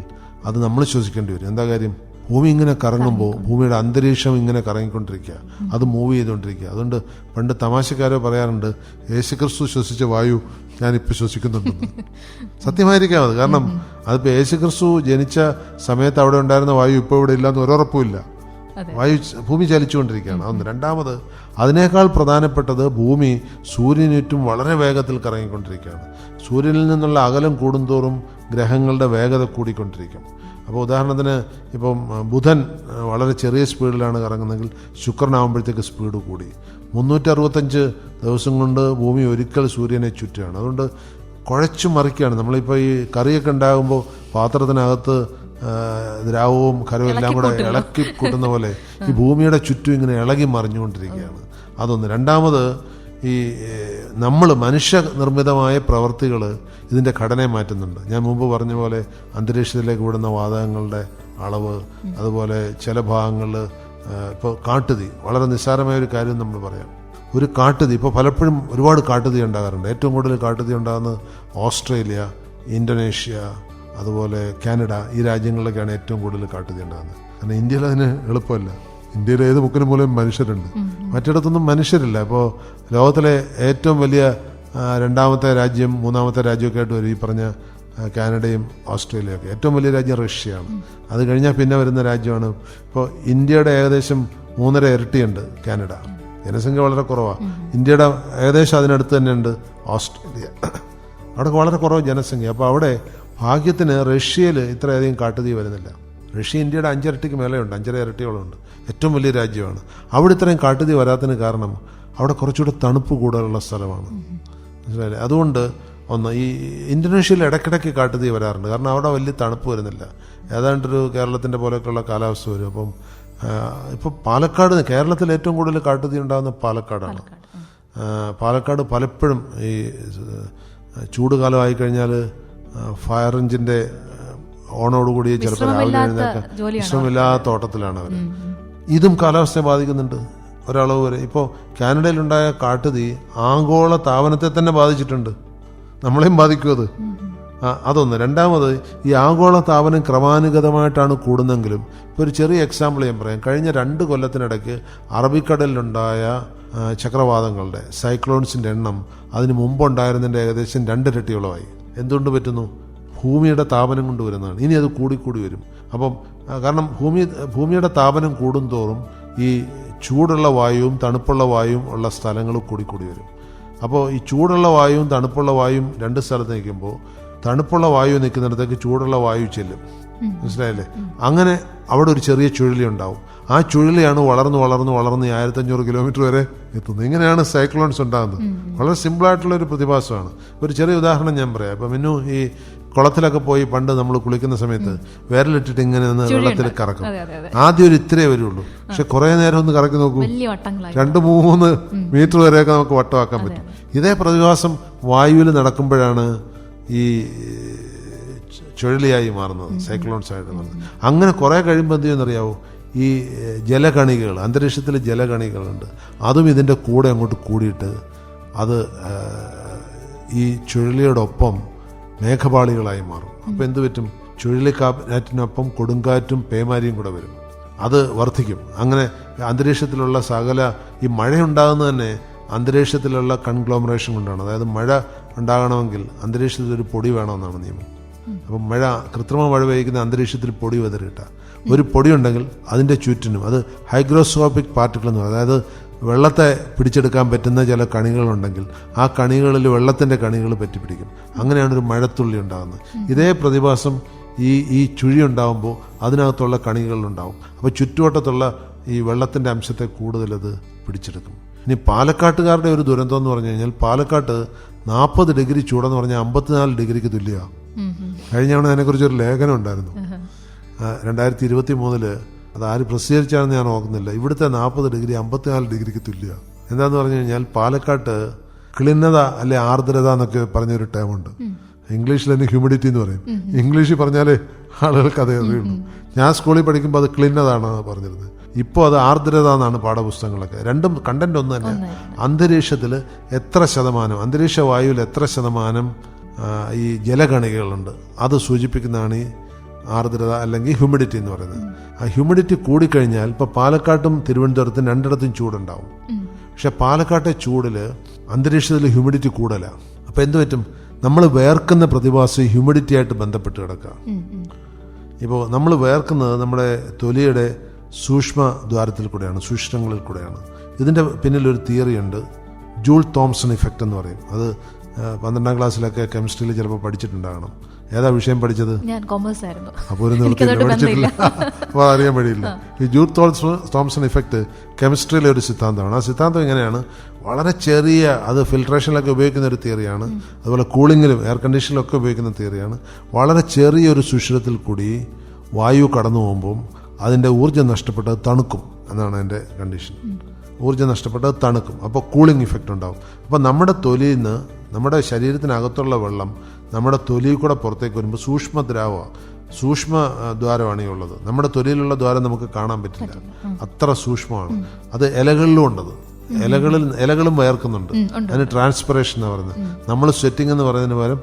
അത് നമ്മൾ ശ്വസിക്കേണ്ടി വരും. എന്താ കാര്യം? ഭൂമി ഇങ്ങനെ കറങ്ങുമ്പോൾ ഭൂമിയുടെ അന്തരീക്ഷം ഇങ്ങനെ കറങ്ങിക്കൊണ്ടിരിക്കുക, അത് മൂവ് ചെയ്തുകൊണ്ടിരിക്കുക. അതുകൊണ്ട് പണ്ട് തമാശക്കാരോ പറയാറുണ്ട്, യേശുക്രിസ്തു ശ്വസിച്ച വായു ഞാനിപ്പോൾ ശ്വസിക്കുന്നുണ്ടെന്ന്. സത്യമായിരിക്കാം അത്. കാരണം അതിപ്പോൾ യേശുക്രിസ്തു ജനിച്ച സമയത്ത് അവിടെ ഉണ്ടായിരുന്ന വായു ഇപ്പോൾ ഇവിടെ ഇല്ലാന്ന് ഒരുറപ്പുമില്ല. ഭൂമി ചലിച്ചുകൊണ്ടിരിക്കുകയാണ്. അതൊന്ന്. രണ്ടാമത്, അതിനേക്കാൾ പ്രധാനപ്പെട്ടത് ഭൂമി സൂര്യന് ചുറ്റും വളരെ വേഗത്തിൽ കറങ്ങിക്കൊണ്ടിരിക്കുകയാണ്. സൂര്യനിൽ നിന്നുള്ള അകലം കൂടുന്തോറും ഗ്രഹങ്ങളുടെ വേഗത കൂടിക്കൊണ്ടിരിക്കും. അപ്പോൾ ഉദാഹരണത്തിന് ഇപ്പം ബുധൻ വളരെ ചെറിയ സ്പീഡിലാണ് കറങ്ങുന്നതെങ്കിൽ ശുക്രനാകുമ്പോഴത്തേക്ക് സ്പീഡ് കൂടി. 365 ദിവസം കൊണ്ട് ഭൂമി ഒരിക്കൽ സൂര്യനെ ചുറ്റുകയാണ്. അതുകൊണ്ട് കുഴച്ചു മറിക്കുകയാണ്. നമ്മളിപ്പോൾ ഈ കറിയൊക്കെ ഉണ്ടാകുമ്പോൾ പാത്രത്തിനകത്ത് ദ്രാവവും കരവും എല്ലാം കൂടെ ഇളക്കി കൂട്ടുന്ന പോലെ ഈ ഭൂമിയുടെ ചുറ്റും ഇങ്ങനെ ഇളകി മറിഞ്ഞുകൊണ്ടിരിക്കുകയാണ്. അതൊന്ന്. രണ്ടാമത്, ഈ നമ്മൾ മനുഷ്യനിർമ്മിതമായ പ്രവർത്തികൾ ഇതിൻ്റെ ഘടനയെ മാറ്റുന്നുണ്ട്. ഞാൻ മുമ്പ് പറഞ്ഞ പോലെ അന്തരീക്ഷത്തിലേക്ക് വിടുന്ന വാതകങ്ങളുടെ അളവ്, അതുപോലെ ചില ഭാഗങ്ങളിൽ ഇപ്പോൾ കാട്ടുതീ, വളരെ നിസ്സാരമായ ഒരു കാര്യം നമ്മൾ പറയാം. ഒരു കാട്ടുതീ, ഇപ്പോൾ പലപ്പോഴും ഒരുപാട് കാട്ടുതീ ഉണ്ടാകാറുണ്ട്. ഏറ്റവും കൂടുതൽ കാട്ടുതീ ഉണ്ടാകുന്നത് ഓസ്ട്രേലിയ, ഇന്തോനേഷ്യ, അതുപോലെ കാനഡ, ഈ രാജ്യങ്ങളിലൊക്കെയാണ് ഏറ്റവും കൂടുതൽ കാട്ടുതീ ഉണ്ടാകുന്നത്. കാരണം ഇന്ത്യയിൽ അതിന് എളുപ്പമല്ല. ഇന്ത്യയിൽ ഏത് മുക്കിന് മൂലം മനുഷ്യരുണ്ട്, മറ്റിടത്തൊന്നും മനുഷ്യരില്ല. ഇപ്പോൾ ലോകത്തിലെ ഏറ്റവും വലിയ രണ്ടാമത്തെ രാജ്യം, മൂന്നാമത്തെ രാജ്യമൊക്കെ ആയിട്ട് വരും ഈ പറഞ്ഞ കാനഡയും ഓസ്ട്രേലിയയൊക്കെ. ഏറ്റവും വലിയ രാജ്യം റഷ്യയാണ്. അത് കഴിഞ്ഞാൽ പിന്നെ വരുന്ന രാജ്യമാണ് ഇപ്പോൾ ഇന്ത്യയുടെ ഏകദേശം 3.5 ഇരട്ടിയുണ്ട് കാനഡ. ജനസംഖ്യ വളരെ കുറവാണ്. ഇന്ത്യയുടെ ഏകദേശം അതിനടുത്ത് തന്നെയുണ്ട് ഓസ്ട്രേലിയ. അവിടെ വളരെ കുറവ് ജനസംഖ്യ. അപ്പോൾ അവിടെ ഭാഗ്യത്തിന് റഷ്യയിൽ ഇത്രയധികം കാട്ടുതീ വരുന്നില്ല. റഷ്യ ഇന്ത്യയുടെ 5 ഇരട്ടിക്ക് മേലെയുണ്ട്, 5.5 ഇരട്ടിയോളം ഉണ്ട്. ഏറ്റവും വലിയ രാജ്യമാണ്. അവിടെ ഇത്രയും കാട്ടുതീ വരാത്തതിന് കാരണം അവിടെ കുറച്ചുകൂടെ തണുപ്പ് കൂടുതലുള്ള സ്ഥലമാണ്. മനസ്സിലായില്ലേ? അതുകൊണ്ട് ഒന്ന്, ഈ ഇന്തോനേഷ്യയിൽ ഇടയ്ക്കിടയ്ക്ക് കാട്ടുതീ വരാറുണ്ട്. കാരണം അവിടെ വലിയ തണുപ്പ് വരുന്നില്ല. ഏതാണ്ടൊരു കേരളത്തിൻ്റെ പോലെയൊക്കെയുള്ള കാലാവസ്ഥ വരും. അപ്പം ഇപ്പോൾ പാലക്കാട്, കേരളത്തിൽ ഏറ്റവും കൂടുതൽ കാട്ടുതീ ഉണ്ടാകുന്ന പാലക്കാടാണ്. പാലക്കാട് പലപ്പോഴും ഈ ചൂട് കാലമായി കഴിഞ്ഞാൽ ഫയർ എഞ്ചിൻ്റെ ഓണോടുകൂടി ചിലപ്പോൾ രാവിലെ എഴുന്നേൽക്കാൻ ഇഷ്ടമില്ലാത്ത ഓട്ടത്തിലാണ് അവർ. ഇതും കാലാവസ്ഥയെ ബാധിക്കുന്നുണ്ട് ഒരളവ് വരെ. ഇപ്പോൾ കാനഡയിലുണ്ടായ കാട്ടുതീ ആഗോള താപനത്തെ തന്നെ ബാധിച്ചിട്ടുണ്ട്. നമ്മളെയും ബാധിക്കും അത്. അതൊന്ന്. രണ്ടാമത്, ഈ ആഗോള താപനം ക്രമാനുഗതമായിട്ടാണ് കൂടുന്നെങ്കിലും ഇപ്പോൾ ഒരു ചെറിയ എക്സാമ്പിൾ ഞാൻ പറയാം. കഴിഞ്ഞ 2 കൊല്ലത്തിനിടയ്ക്ക് അറബിക്കടലിലുണ്ടായ ചക്രവാതങ്ങളുടെ, സൈക്ലോൺസിൻ്റെ എണ്ണം അതിന് മുമ്പുണ്ടായിരുന്നതിൻ്റെ ഏകദേശം 2 ഇരട്ടിയോളമായി. എന്തുകൊണ്ട് പറ്റുന്നു? ഭൂമിയുടെ താപനം കൊണ്ട് വരുന്നതാണ്. ഇനി അത് കൂടിക്കൂടി വരും. അപ്പം കാരണം ഭൂമിയുടെ താപനം കൂടുന്തോറും ഈ ചൂടുള്ള വായുവും തണുപ്പുള്ള വായുവും ഉള്ള സ്ഥലങ്ങൾ കൂടിക്കൂടി വരും. അപ്പോൾ ഈ ചൂടുള്ള വായുവും തണുപ്പുള്ള വായുവും 2 സ്ഥലത്ത് നിൽക്കുമ്പോൾ തണുപ്പുള്ള വായു നിൽക്കുന്നിടത്തേക്ക് ചൂടുള്ള വായു ചെല്ലും. മനസ്സിലായില്ലേ? അങ്ങനെ അവിടെ ഒരു ചെറിയ ചുഴലി ഉണ്ടാവും. ആ ചുഴലിയാണ് വളർന്ന് 1500 കിലോമീറ്റർ വരെ എത്തുന്നത്. ഇങ്ങനെയാണ് സൈക്ലോൺസ് ഉണ്ടാകുന്നത്. വളരെ സിമ്പിളായിട്ടുള്ളൊരു പ്രതിഭാസമാണ്. ഒരു ചെറിയ ഉദാഹരണം ഞാൻ പറയാം. ഇപ്പം മിന്നു ഈ കുളത്തിലൊക്കെ പോയി പണ്ട് നമ്മൾ കുളിക്കുന്ന സമയത്ത് വിരലിട്ടിട്ട് ഇങ്ങനെ ഒന്ന് വെള്ളത്തിൽ കറക്കും. ആദ്യം ഒരു ഇത്രേ വരുള്ളൂ. പക്ഷെ കുറേ നേരം ഒന്ന് കറക്കി നോക്കൂ, 2-3 മീറ്റർ വരെയൊക്കെ നമുക്ക് വട്ടമാക്കാൻ പറ്റും. ഇതേ പ്രതിഭാസം വായുവിൽ നടക്കുമ്പോഴാണ് ഈ ചുഴലിയായി മാറുന്നത്, സൈക്ലോൺസ് ആയിട്ട് മാറുന്നത്. അങ്ങനെ കുറേ കഴിയുമ്പോൾ എന്ത് ചെയ്യുമെന്നറിയാവോ? ഈ ജലകണികകൾ, അന്തരീക്ഷത്തിൽ ജലകണികളുണ്ട്, അതും ഇതിൻ്റെ കൂടെ അങ്ങോട്ട് കൂടിയിട്ട് അത് ഈ ചുഴലിയോടൊപ്പം മേഘപാളികളായി മാറും. അപ്പോൾ എന്ത് പറ്റും? ചുഴലിക്കാറ്റിനൊപ്പം കൊടുങ്കാറ്റും പേമാരിയും കൂടെ വരും. അത് വർദ്ധിക്കും. അങ്ങനെ അന്തരീക്ഷത്തിലുള്ള സകല ഈ മഴയുണ്ടാകുന്നത് തന്നെ അന്തരീക്ഷത്തിലുള്ള കൺഗ്ലോമറേഷൻ കൊണ്ടാണ്. അതായത് മഴ ഉണ്ടാകണമെങ്കിൽ അന്തരീക്ഷത്തിൽ ഒരു പൊടി വേണമെന്നാണ് നിയമം. അപ്പം മഴ, കൃത്രിമ മഴ പെയ്യുന്ന അന്തരീക്ഷത്തിൽ പൊടി വെതറിയിട്ട ഒരു പൊടി ഉണ്ടെങ്കിൽ അതിൻ്റെ ചുറ്റിനും, അത് ഹൈഗ്രോസ്കോപ്പിക് പാർട്ടിക്കിൾ എന്ന് പറയും. അതായത് വെള്ളത്തെ പിടിച്ചെടുക്കാൻ പറ്റുന്ന ചില കണികളുണ്ടെങ്കിൽ ആ കണികളിൽ വെള്ളത്തിൻ്റെ കണികൾ പറ്റിപ്പിടിക്കും. അങ്ങനെയാണ് ഒരു മഴത്തുള്ളി ഉണ്ടാകുന്നത്. ഇതേ പ്രതിഭാസം ഈ ചുഴി ഉണ്ടാകുമ്പോൾ അതിനകത്തുള്ള കണികളുണ്ടാവും. അപ്പോൾ ചുറ്റുവട്ടത്തുള്ള ഈ വെള്ളത്തിൻ്റെ അംശത്തെ കൂടുതലത് പിടിച്ചെടുക്കും. ഇനി പാലക്കാട്ടുകാരുടെ ഒരു ദുരന്തം എന്ന് പറഞ്ഞു കഴിഞ്ഞാൽ, പാലക്കാട്ട് 40 ഡിഗ്രി ചൂടെന്ന് പറഞ്ഞാൽ 54 ഡിഗ്രിക്ക് തുല്യമാണ്. കഴിഞ്ഞ തവണ അതിനെക്കുറിച്ചൊരു ലേഖനം ഉണ്ടായിരുന്നു 2023. അത് ആര് പ്രസിദ്ധീകരിച്ചാണെന്ന് ഞാൻ ഓർക്കുന്നില്ല. ഇവിടുത്തെ 40 ഡിഗ്രി 54 ഡിഗ്രിക്ക് തുല്യമാണ്. എന്താന്ന് പറഞ്ഞു കഴിഞ്ഞാൽ പാലക്കാട്ട് ക്ലിന്നത അല്ലെ ആർദ്രത എന്നൊക്കെ പറഞ്ഞൊരു ടേമുണ്ട്. ഇംഗ്ലീഷിൽ തന്നെ ഹ്യൂമിഡിറ്റി എന്ന് പറയും. ഇംഗ്ലീഷിൽ പറഞ്ഞാലേ ആളുകൾക്ക് അതേ അറിയുള്ളൂ. ഞാൻ സ്കൂളിൽ പഠിക്കുമ്പോൾ അത് ക്ലിന്നതാണെന്ന് പറഞ്ഞിരുന്നത്. ഇപ്പോൾ അത് ആർദ്രത എന്നാണ് പാഠപുസ്തകങ്ങളൊക്കെ. രണ്ടും കണ്ടന്റ് ഒന്ന് തന്നെ. അന്തരീക്ഷത്തിൽ എത്ര ശതമാനം, അന്തരീക്ഷ വായുവിൽ എത്ര ശതമാനം ഈ ജലകണികകളുണ്ട് അത് സൂചിപ്പിക്കുന്നതാണ് ഈ ആർദ്രത അല്ലെങ്കിൽ ഹ്യൂമിഡിറ്റി എന്ന് പറയുന്നത്. ആ ഹ്യൂമിഡിറ്റി കൂടിക്കഴിഞ്ഞാൽ ഇപ്പോൾ പാലക്കാട്ടും തിരുവനന്തപുരത്തും 2ഇടത്തും ചൂടുണ്ടാവും. പക്ഷെ പാലക്കാട്ടെ ചൂടിൽ അന്തരീക്ഷത്തിൽ ഹ്യൂമിഡിറ്റി കൂടല. അപ്പോൾ എന്ത് പറ്റും? നമ്മൾ വേർക്കുന്ന പ്രതിഭാസം ഹ്യൂമിഡിറ്റി ആയിട്ട് ബന്ധപ്പെട്ട് കിടക്കുക. ഇപ്പോൾ നമ്മൾ വേർക്കുന്നത് നമ്മുടെ തൊലിയുടെ സൂക്ഷ്മ ദ്വാരത്തിൽ കൂടെയാണ്, സൂക്ഷ്മങ്ങളിൽ കൂടെയാണ്. ഇതിൻ്റെ പിന്നിലൊരു തിയറി ഉണ്ട്, ജൂൾ തോംസൺ ഇഫക്റ്റ് എന്ന് പറയും. അത് 12ാം ക്ലാസ്സിലൊക്കെ കെമിസ്ട്രിയിൽ ചിലപ്പോൾ പഠിച്ചിട്ടുണ്ടാകണം. ഏതാ വിഷയം പഠിച്ചത്? ഞാൻ കോമേഴ്സ് ആയിരുന്നു. അപ്പോൾ ഒരു നിവൃത്തിയില്ല, പഠിച്ചിട്ടില്ല, അപ്പോൾ അറിയാൻ വഴിയില്ല. ഈ ജൂൾ തോംസൺ ഇഫക്റ്റ് കെമിസ്ട്രിയിലെ ഒരു സിദ്ധാന്തമാണ്. ആ സിദ്ധാന്തം ഇങ്ങനെയാണ്, വളരെ ചെറിയ, അത് ഫിൽട്രേഷനിലൊക്കെ ഉപയോഗിക്കുന്ന ഒരു തിയറിയാണ്, അതുപോലെ കൂളിങ്ങിലും എയർ കണ്ടീഷനിലൊക്കെ ഉപയോഗിക്കുന്ന തിയറിയാണ്. വളരെ ചെറിയൊരു സുഷിരത്തിൽ കൂടി വായു കടന്നു പോകുമ്പം അതിൻ്റെ ഊർജ്ജം നഷ്ടപ്പെട്ടത് തണുക്കും എന്നാണ് അതിൻ്റെ കണ്ടീഷൻ. ഊർജ്ജം നഷ്ടപ്പെട്ടത് തണുക്കും, അപ്പോൾ കൂളിംഗ് ഇഫക്റ്റ് ഉണ്ടാവും. അപ്പോൾ നമ്മുടെ തൊലിയിൽ നിന്ന്, നമ്മുടെ ശരീരത്തിനകത്തുള്ള വെള്ളം നമ്മുടെ തൊലിയിൽ കൂടെ പുറത്തേക്ക് വരുമ്പോൾ സൂക്ഷ്മ ദ്വാരമാണ് ഈ ഉള്ളത്. നമ്മുടെ തൊലിയിലുള്ള ദ്വാരം നമുക്ക് കാണാൻ പറ്റില്ല, അത്ര സൂക്ഷ്മമാണ്. അത് ഇലകളിലും ഉണ്ടത്. ഇലകളും വയർക്കുന്നുണ്ട്. അതിന് ട്രാൻസ്പിറേഷൻ എന്ന് പറയുന്നത്. നമ്മൾ സ്വെറ്റിംഗ് എന്ന് പറയുന്നതിന് പകരം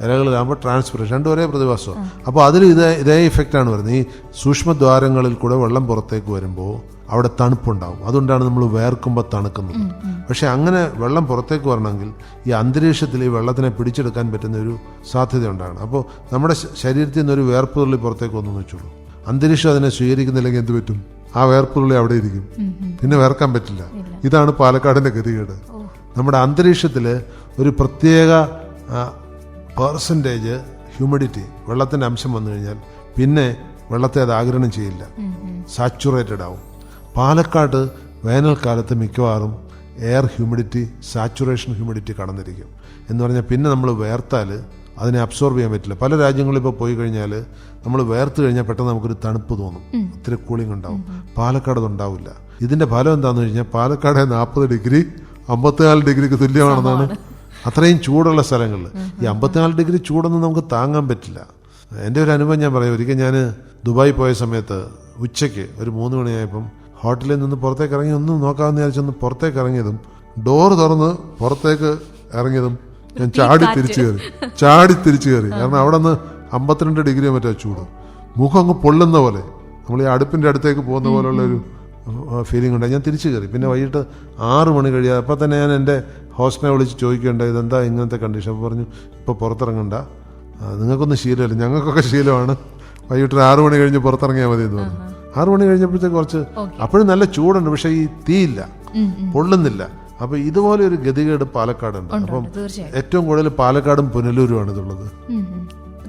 ഇലകളിലാകുമ്പോൾ ട്രാൻസ്പിറേഷൻ, രണ്ടും ഒരേ പ്രതിഭാസമാണ്. അപ്പോൾ അതിൽ ഇതേ ഇഫക്റ്റാണ് വരുന്നത്. ഈ സൂക്ഷ്മദ്വാരങ്ങളിൽ കൂടെ വെള്ളം പുറത്തേക്ക് വരുമ്പോൾ അവിടെ തണുപ്പുണ്ടാവും. അതുകൊണ്ടാണ് നമ്മൾ വേർക്കുമ്പോൾ തണുക്കുന്നത്. പക്ഷെ അങ്ങനെ വെള്ളം പുറത്തേക്ക് വരണമെങ്കിൽ ഈ അന്തരീക്ഷത്തിൽ ഈ വെള്ളത്തിനെ പിടിച്ചെടുക്കാൻ പറ്റുന്ന ഒരു സാധ്യത ഉണ്ടാകണം. അപ്പോൾ നമ്മുടെ ശരീരത്തിൽ നിന്നൊരു വേർപ്പ് തുള്ളി പുറത്തേക്ക് വന്നു വെച്ചോളൂ, അന്തരീക്ഷം അതിനെ സ്വീകരിക്കുന്നില്ലെങ്കിൽ എന്ത് പറ്റും? ആ വേർപ്പ് തുള്ളി അവിടെ ഇരിക്കും, പിന്നെ വേർക്കാൻ പറ്റില്ല. ഇതാണ് പാലക്കാടിൻ്റെ ഗതികേട്. നമ്മുടെ അന്തരീക്ഷത്തിൽ ഒരു പ്രത്യേക പെർസെൻറ്റേജ് ഹ്യൂമിഡിറ്റി, വെള്ളത്തിൻ്റെ അംശം വന്നു കഴിഞ്ഞാൽ പിന്നെ വെള്ളത്തെ അത് ആഗിരണം ചെയ്യില്ല, സാച്ചുറേറ്റഡ് ആവും. പാലക്കാട് വേനൽക്കാലത്ത് മിക്കവാറും എയർ ഹ്യൂമിഡിറ്റി, സാച്ചുറേഷൻ ഹ്യൂമിഡിറ്റി കടന്നിരിക്കും. എന്ന് പറഞ്ഞാൽ പിന്നെ നമ്മൾ വേർത്താൽ അതിനെ അബ്സോർബ് ചെയ്യാൻ പറ്റില്ല. പല രാജ്യങ്ങളിൽ ഇപ്പോൾ പോയി കഴിഞ്ഞാൽ നമ്മൾ വേർത്ത് കഴിഞ്ഞാൽ പെട്ടെന്ന് നമുക്കൊരു തണുപ്പ് തോന്നും, ഒത്തിരി കൂളിംഗ് ഉണ്ടാവും. പാലക്കാട് അതുണ്ടാവില്ല. ഇതിൻ്റെ ഫലം എന്താണെന്ന് കഴിഞ്ഞാൽ പാലക്കാട് 40 ഡിഗ്രി 54 ഡിഗ്രിക്ക് തുല്യമാണെന്നാണ്. അത്രയും ചൂടുള്ള സ്ഥലങ്ങളിൽ ഈ 54 ഡിഗ്രി ചൂടൊന്നും നമുക്ക് താങ്ങാൻ പറ്റില്ല. എൻ്റെ ഒരു അനുഭവം ഞാൻ പറയാം. ഒരിക്കൽ ഞാൻ ദുബായി പോയ സമയത്ത് ഉച്ചയ്ക്ക് ഒരു 3 മണിയായപ്പം ഹോട്ടലിൽ നിന്ന് പുറത്തേക്ക് ഇറങ്ങി ഒന്നും നോക്കാമെന്ന് വിചാരിച്ചൊന്ന് പുറത്തേക്ക് ഇറങ്ങിയതും, ഡോറ് തുറന്ന് പുറത്തേക്ക് ഇറങ്ങിയതും ഞാൻ ചാടി തിരിച്ചു കയറി. കാരണം അവിടെ നിന്ന് 52 ഡിഗ്രി മറ്റോ ചൂട്, മുഖം അങ്ങ് പൊള്ളുന്ന പോലെ, നമ്മൾ ഈ അടുപ്പിൻ്റെ അടുത്തേക്ക് പോകുന്ന പോലുള്ള ഒരു ഫീലിംഗ് ഉണ്ടായി. ഞാൻ തിരിച്ചു കയറി. പിന്നെ വൈകിട്ട് 6 മണി കഴിയാതെ അപ്പോൾ തന്നെ ഞാൻ എൻ്റെ ഹോസ്റ്റലിനെ വിളിച്ച് ചോദിക്കേണ്ട ഇതെന്താ ഇങ്ങനത്തെ കണ്ടീഷൻ. അപ്പോൾ പറഞ്ഞു, ഇപ്പോൾ പുറത്തിറങ്ങണ്ട, നിങ്ങൾക്കൊന്നും ശീലമില്ല, ഞങ്ങൾക്കൊക്കെ ശീലമാണ്, വൈകിട്ട് 6 മണി കഴിഞ്ഞ് പുറത്തിറങ്ങിയാൽ മതി എന്ന് പറഞ്ഞു. 6 മണി കഴിഞ്ഞപ്പോഴത്തേക്ക് കുറച്ച്, അപ്പോഴും നല്ല ചൂടുണ്ട്, പക്ഷെ ഈ തീയില്ല, പൊള്ളുന്നില്ല. അപ്പൊ ഇതുപോലെ ഒരു ഗതികേട് പാലക്കാടുണ്ട്. അപ്പം ഏറ്റവും കൂടുതൽ പാലക്കാടും പുനലൂരുമാണ് ഇതുള്ളത്.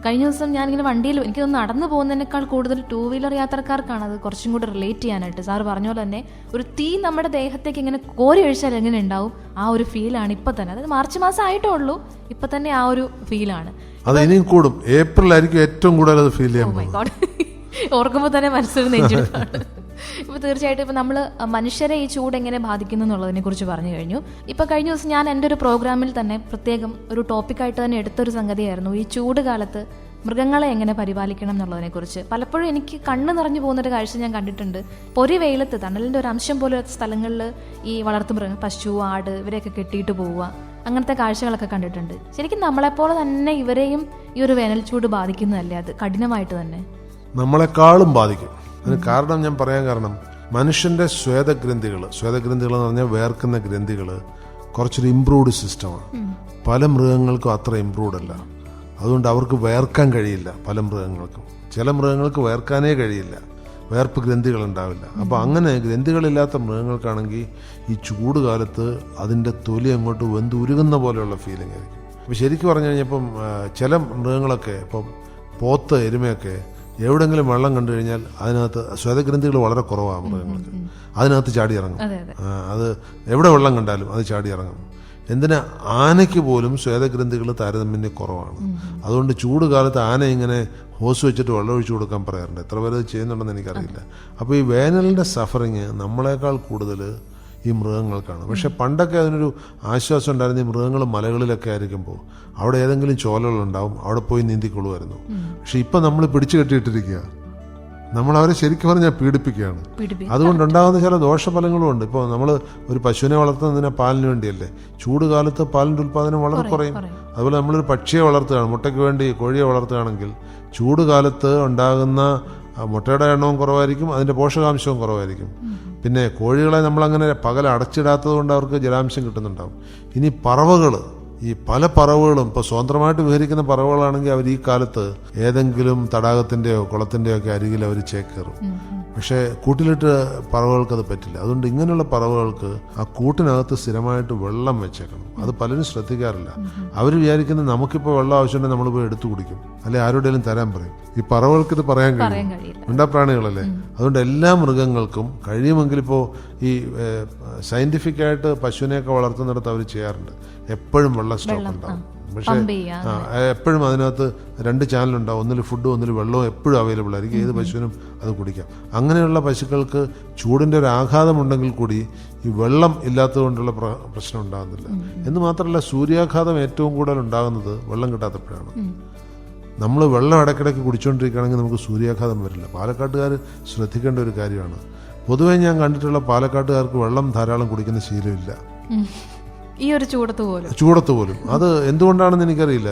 കഴിഞ്ഞ ദിവസം ഞാനിങ്ങനെ വണ്ടിയിൽ, എനിക്ക് നടന്നു പോകുന്നതിനേക്കാൾ കൂടുതൽ 2 വീലർ യാത്രക്കാർക്കാണ് അത് കുറച്ചും കൂടി റിലേറ്റ് ചെയ്യാനായിട്ട്. സാറ് പറഞ്ഞ പോലെ തന്നെ ഒരു തീ നമ്മുടെ ദേഹത്തേക്ക് ഇങ്ങനെ കോരി ഒഴിച്ചാൽ എങ്ങനെ ഉണ്ടാവും, ആ ഒരു ഫീലാണ് ഇപ്പം തന്നെ. അതായത് മാർച്ച് മാസം ആയിട്ടേ ഉള്ളൂ, ഇപ്പം തന്നെ ആ ഒരു ഫീലാണ്. അത് ഇനിയും കൂടും. ഏപ്രിലായിരിക്കും ഏറ്റവും കൂടുതൽ അത് ഫീൽ ചെയ്യാൻ. ഓർക്കുമ്പോൾ തന്നെ മനസ്സിൽ നെഞ്ചെടുപ്പാണ്. ഇപ്പോൾ തീർച്ചയായിട്ടും ഇപ്പോൾ നമ്മൾ മനുഷ്യരെ ഈ ചൂട് എങ്ങനെ ബാധിക്കുന്നു എന്നുള്ളതിനെ കുറിച്ച് പറഞ്ഞു കഴിഞ്ഞു. ഇപ്പോൾ കഴിഞ്ഞ ദിവസം ഞാൻ എൻ്റെ ഒരു പ്രോഗ്രാമിൽ തന്നെ പ്രത്യേകം ഒരു ടോപ്പിക്കായിട്ട് തന്നെ എടുത്തൊരു സംഗതിയായിരുന്നു ഈ ചൂട് കാലത്ത് മൃഗങ്ങളെ എങ്ങനെ പരിപാലിക്കണം എന്നുള്ളതിനെക്കുറിച്ച്. പലപ്പോഴും എനിക്ക് കണ്ണ് നിറഞ്ഞു പോകുന്നൊരു കാഴ്ച ഞാൻ കണ്ടിട്ടുണ്ട്. പൊരി വെയിലത്ത് തണലിൻ്റെ ഒരു അംശം പോലെ സ്ഥലങ്ങളിൽ ഈ വളർത്തുമൃഗം, പശു, ആട് ഇവരെയൊക്കെ കെട്ടിയിട്ട് പോവുക, അങ്ങനത്തെ കാഴ്ചകളൊക്കെ കണ്ടിട്ടുണ്ട്. ശരിക്കും നമ്മളെപ്പോലെ തന്നെ ഇവരെയും ഈ ഒരു വേനൽ ചൂട് ബാധിക്കുന്നതല്ലേ, അത് കഠിനമായിട്ട് തന്നെ നമ്മളെക്കാളും ബാധിക്കും. അതിന് കാരണം ഞാൻ പറയാൻ കാരണം, മനുഷ്യൻ്റെ ശ്വേതഗ്രന്ഥികൾ എന്ന് പറഞ്ഞാൽ വേർക്കുന്ന ഗ്രന്ഥികൾ കുറച്ചൊരു ഇംപ്രൂവ്ഡ് സിസ്റ്റമാണ്. പല മൃഗങ്ങൾക്കും അത്ര ഇംപ്രൂവ്ഡ് അല്ല. അതുകൊണ്ട് അവർക്ക് വേർക്കാൻ കഴിയില്ല. പല മൃഗങ്ങൾക്കും, ചില മൃഗങ്ങൾക്ക് വേർക്കാനേ കഴിയില്ല, വേർപ്പ് ഗ്രന്ഥികൾ ഉണ്ടാവില്ല. അപ്പോൾ അങ്ങനെ ഗ്രന്ഥികളില്ലാത്ത മൃഗങ്ങൾക്കാണെങ്കിൽ ഈ ചൂട് കാലത്ത് അതിൻ്റെ തൊലി അങ്ങോട്ട് വെന്ത് ഉരുകുന്ന പോലെയുള്ള ഫീലിംഗ് ആയിരിക്കും. അപ്പോൾ ശരിക്കും പറഞ്ഞു കഴിഞ്ഞപ്പം ചില മൃഗങ്ങളൊക്കെ, ഇപ്പം പോത്ത്, എരുമയൊക്കെ എവിടെയെങ്കിലും വെള്ളം കണ്ടു കഴിഞ്ഞാൽ അതിനകത്ത് ശ്വേതഗ്രന്ഥികൾ വളരെ കുറവാണ് മൃഗങ്ങൾക്ക്, അതിനകത്ത് ചാടി ഇറങ്ങും. അത് എവിടെ വെള്ളം കണ്ടാലും അത് ചാടി ഇറങ്ങും. എന്തിനാ, ആനയ്ക്ക് പോലും ശ്വേതഗ്രന്ഥികൾ താരതമ്യം കുറവാണ്. അതുകൊണ്ട് ചൂട് കാലത്ത് ആന ഇങ്ങനെ ഹോസ് വെച്ചിട്ട് വെള്ളം ഒഴിച്ചു കൊടുക്കാൻ പറയാറുണ്ട്. എത്ര പേര് അത് ചെയ്യുന്നുണ്ടെന്ന് എനിക്കറിയില്ല. അപ്പോൾ ഈ വേനലിൻ്റെ സഫറിങ് നമ്മളെക്കാൾ കൂടുതൽ ഈ മൃഗങ്ങൾക്കാണ്. പക്ഷെ പണ്ടൊക്കെ അതിനൊരു ആശ്വാസം ഉണ്ടായിരുന്നു. ഈ മൃഗങ്ങൾ മലകളിലൊക്കെ ആയിരിക്കുമ്പോൾ അവിടെ ഏതെങ്കിലും ചോലകളുണ്ടാവും, അവിടെ പോയി നീന്തിക്കൊള്ളുമായിരുന്നു. പക്ഷെ ഇപ്പം നമ്മൾ പിടിച്ചു കെട്ടിയിട്ടിരിക്കുക, നമ്മളവരെ ശരിക്കും പറഞ്ഞാൽ പീഡിപ്പിക്കുകയാണ്. അതുകൊണ്ടുണ്ടാകുന്ന ചില ദോഷഫലങ്ങളും ഉണ്ട്. ഇപ്പോൾ നമ്മൾ ഒരു പശുവിനെ വളർത്തുന്നതിന് പാലിന് വേണ്ടിയല്ലേ, ചൂട് കാലത്ത് പാലിൻ്റെ ഉൽപ്പാദനം വളരെ കുറയും. അതുപോലെ നമ്മളൊരു പക്ഷിയെ വളർത്തുകയാണ്, മുട്ടയ്ക്ക് വേണ്ടി കോഴിയെ വളർത്തുകയാണെങ്കിൽ ചൂട് കാലത്ത് ഉണ്ടാകുന്ന മുട്ടയുടെ എണ്ണവും കുറവായിരിക്കും, അതിൻ്റെ പോഷകാംശവും കുറവായിരിക്കും. പിന്നെ കോഴികളെ നമ്മളങ്ങനെ പകൽ അടച്ചിടാത്തത് കൊണ്ട് അവർക്ക് ജലാംശം കിട്ടുന്നുണ്ടാവും. ഇനി പറവകൾ, ഈ പല പറവകളും ഇപ്പോൾ സ്വതന്ത്രമായിട്ട് വിഹരിക്കുന്ന പറവകളാണെങ്കിൽ അവർ ഈ കാലത്ത് ഏതെങ്കിലും തടാകത്തിൻ്റെയോ കുളത്തിൻ്റെയോ ഒക്കെ അരികിൽ അവർ ചേക്കേറും. പക്ഷേ കൂട്ടിലിട്ട് പറവകൾക്ക് അത് പറ്റില്ല. അതുകൊണ്ട് ഇങ്ങനെയുള്ള പറവകൾക്ക് ആ കൂട്ടിനകത്ത് സ്ഥിരമായിട്ട് വെള്ളം വെച്ചേക്കണം. അത് പലരും ശ്രദ്ധിക്കാറില്ല. അവർ വിചാരിക്കുന്നത് നമുക്കിപ്പോൾ വെള്ളം ആവശ്യമുണ്ടെങ്കിൽ നമ്മൾ പോയി എടുത്തു കുടിക്കും, അല്ലെ ആരോടെങ്കിലും തരാൻ പറയും. ഈ പറവകൾക്ക് ഇത് പറയാൻ കഴിയും, മിണ്ടാപ്രാണികളല്ലേ. അതുകൊണ്ട് എല്ലാ മൃഗങ്ങൾക്കും കഴിയുമെങ്കിൽ ഇപ്പോൾ ഈ സയന്റിഫിക്കായിട്ട് പശുവിനെയൊക്കെ വളർത്തുന്നിടത്ത് അവർ ചെയ്യാറുണ്ട്, എപ്പോഴും വെള്ളം സ്റ്റോക്ക് ഉണ്ടാവും. പക്ഷേ എപ്പോഴും അതിനകത്ത് 2 ചാനലുണ്ടാവും, ഒന്നിൽ ഫുഡും ഒന്നിൽ വെള്ളവും എപ്പോഴും അവൈലബിൾ ആയിരിക്കും. ഏത് പശുവിനും അത് കുടിക്കാം. അങ്ങനെയുള്ള പശുക്കൾക്ക് ചൂടിൻ്റെ ഒരു ആഘാതമുണ്ടെങ്കിൽ കൂടി ഈ വെള്ളം ഇല്ലാത്തത് കൊണ്ടുള്ള പ്രശ്നം ഉണ്ടാകുന്നില്ല. എന്ന് മാത്രമല്ല, സൂര്യാഘാതം ഏറ്റവും കൂടുതൽ ഉണ്ടാകുന്നത് വെള്ളം കിട്ടാത്തപ്പോഴാണ്. നമ്മൾ വെള്ളം ഇടയ്ക്കിടയ്ക്ക് കുടിച്ചുകൊണ്ടിരിക്കുകയാണെങ്കിൽ നമുക്ക് സൂര്യാഘാതം വരില്ല. പാലക്കാട്ടുകാർ ശ്രദ്ധിക്കേണ്ട ഒരു കാര്യമാണ്. പൊതുവേ ഞാൻ കണ്ടിട്ടുള്ള പാലക്കാട്ടുകാർക്ക് വെള്ളം ധാരാളം കുടിക്കുന്ന ശീലമില്ല, ഈ ഒരു ചൂടത്ത് പോലും. അത് എന്തുകൊണ്ടാണെന്ന് എനിക്കറിയില്ല.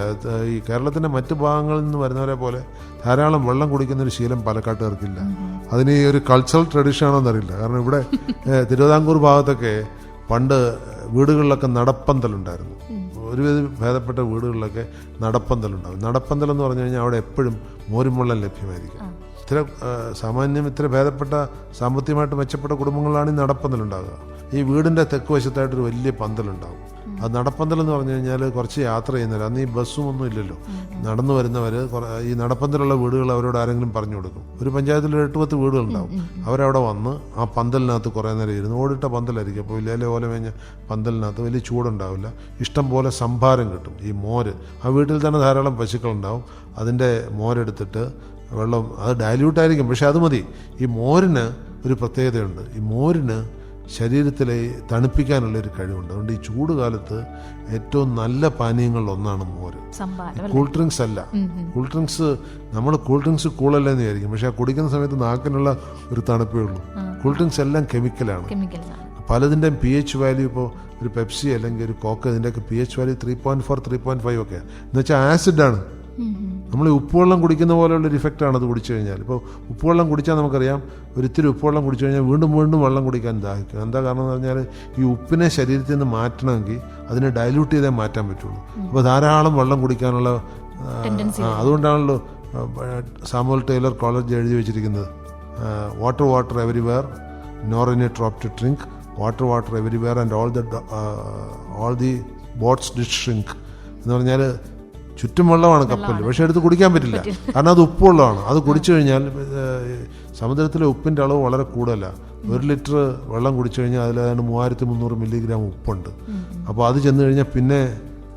ഈ കേരളത്തിന്റെ മറ്റു ഭാഗങ്ങളിൽ നിന്ന് വരുന്നവരെ പോലെ ധാരാളം വെള്ളം കുടിക്കുന്ന ഒരു ശീലം പാലക്കാട്ടുകാർക്കില്ല. അതിന് ഈ ഒരു കൾച്ചറൽ ട്രഡീഷൻ ആണോ എന്നറിയില്ല. കാരണം ഇവിടെ തിരുവിതാംകൂർ ഭാഗത്തൊക്കെ പണ്ട് വീടുകളിലൊക്കെ നടപ്പന്തലുണ്ടായിരുന്നു. ഒരുവിധ ഭേദപ്പെട്ട വീടുകളിലൊക്കെ നടപ്പന്തലുണ്ടാകും. നടപ്പന്തൽ എന്ന് പറഞ്ഞു കഴിഞ്ഞാൽ അവിടെ എപ്പോഴും മോരും വെള്ളം ലഭ്യമായിരിക്കും. ഇത്ര ഭേദപ്പെട്ട സാമ്പത്തികമായിട്ട് മെച്ചപ്പെട്ട കുടുംബങ്ങളിലാണ് ഈ നടപ്പന്തലുണ്ടാകുക. ഈ വീടിൻ്റെ തെക്ക് വശത്തായിട്ടൊരു വലിയ പന്തലുണ്ടാകും. അത് നടപ്പന്തൽ എന്ന് പറഞ്ഞു കഴിഞ്ഞാൽ കുറച്ച് യാത്ര ചെയ്യുന്നവർ, അന്ന് ഈ ബസ്സും ഒന്നും ഇല്ലല്ലോ, നടന്നു വരുന്നവർ ഈ നടപ്പന്തലുള്ള വീടുകൾ അവരോട് ആരെങ്കിലും പറഞ്ഞു കൊടുക്കും. ഒരു പഞ്ചായത്തിൽ 8-10 വീടുകളുണ്ടാവും. അവരവിടെ വന്ന് ആ പന്തലിനകത്ത് കുറേ നേരം ഇരുന്ന്, ഓടിട്ട പന്തലായിരിക്കും, അപ്പോൾ വലിയ ഓല മേഞ്ഞ പന്തലിനകത്ത് വലിയ ചൂടുണ്ടാവില്ല, ഇഷ്ടം പോലെ സംഭാരം കിട്ടും. ഈ മോര്, ആ വീട്ടിൽ തന്നെ ധാരാളം പശുക്കളുണ്ടാവും. അതിൻ്റെ മോരെടുത്തിട്ട് വെള്ളം, അത് ഡയല്യൂട്ടായിരിക്കും, പക്ഷെ അത് മതി. ഈ മോരിന് ഒരു പ്രത്യേകതയുണ്ട്. ഈ മോരിന് ശരീരത്തിലെ തണുപ്പിക്കാനുള്ളൊരു കഴിവുണ്ട്. അതുകൊണ്ട് ഈ ചൂട് കാലത്ത് ഏറ്റവും നല്ല പാനീയങ്ങളിൽ ഒന്നാണ് മോര്. കൂൾ ഡ്രിങ്ക്സ് അല്ല. കൂൾ ഡ്രിങ്ക്സ് കൂളല്ലെന്ന് വിചാരിക്കും, പക്ഷെ ആ കുടിക്കുന്ന സമയത്ത് നാക്കിനുള്ള ഒരു തണുപ്പേ ഉള്ളൂ. കൂൾ ഡ്രിങ്ക്സ് എല്ലാം കെമിക്കലാണ്. പലതിൻ്റെയും pH വാല്യൂ, ഇപ്പോൾ ഒരു പെപ്സി അല്ലെങ്കിൽ ഒരു കോക്ക്, ഇതിൻ്റെയൊക്കെ pH വാല്യൂ 3.4, 3.5 ഒക്കെ എന്നുവെച്ചാൽ ആസിഡാണ്. നമ്മൾ ഉപ്പുവെള്ളം കുടിക്കുന്ന പോലെയുള്ളൊരു ഇഫക്റ്റാണ് അത് കുടിച്ചു കഴിഞ്ഞാൽ. ഇപ്പോൾ ഉപ്പുവെള്ളം കുടിച്ചാൽ നമുക്കറിയാം, ഒരിത്തിരി ഉപ്പുവെള്ളം കുടിച്ചു കഴിഞ്ഞാൽ വീണ്ടും വെള്ളം കുടിക്കാൻ ദാഹിക്കും. എന്താ കാരണം എന്ന് പറഞ്ഞാൽ ഈ ഉപ്പിനെ ശരീരത്തിൽ നിന്ന് മാറ്റണമെങ്കിൽ അതിനെ ഡയലൂട്ട് ചെയ്തേ മാറ്റാൻ പറ്റുള്ളൂ. അപ്പോൾ ധാരാളം വെള്ളം കുടിക്കാനുള്ള അതുകൊണ്ടാണല്ലോ സാമുവൽ ടൈലർ കോളേജ് എഴുതി വെച്ചിരിക്കുന്നത്, water everywhere, nor any drop to drink, water everywhere and all the boats did shrink. എന്ന് പറഞ്ഞാൽ ചുറ്റും വെള്ളമാണ് കപ്പലിൽ, പക്ഷെ എടുത്ത് കുടിക്കാൻ പറ്റില്ല, കാരണം അത് ഉപ്പുവെള്ളമാണ്. അത് കുടിച്ചു കഴിഞ്ഞാൽ സമുദ്രത്തിലെ ഉപ്പിൻ്റെ അളവ് വളരെ കൂടുതലാണ്. 1 ലിറ്റർ വെള്ളം കുടിച്ചു കഴിഞ്ഞാൽ അതിൽ 3300 മില്ലിഗ്രാം ഉപ്പുണ്ട്. അപ്പോൾ അത് ചെന്ന് കഴിഞ്ഞാൽ പിന്നെ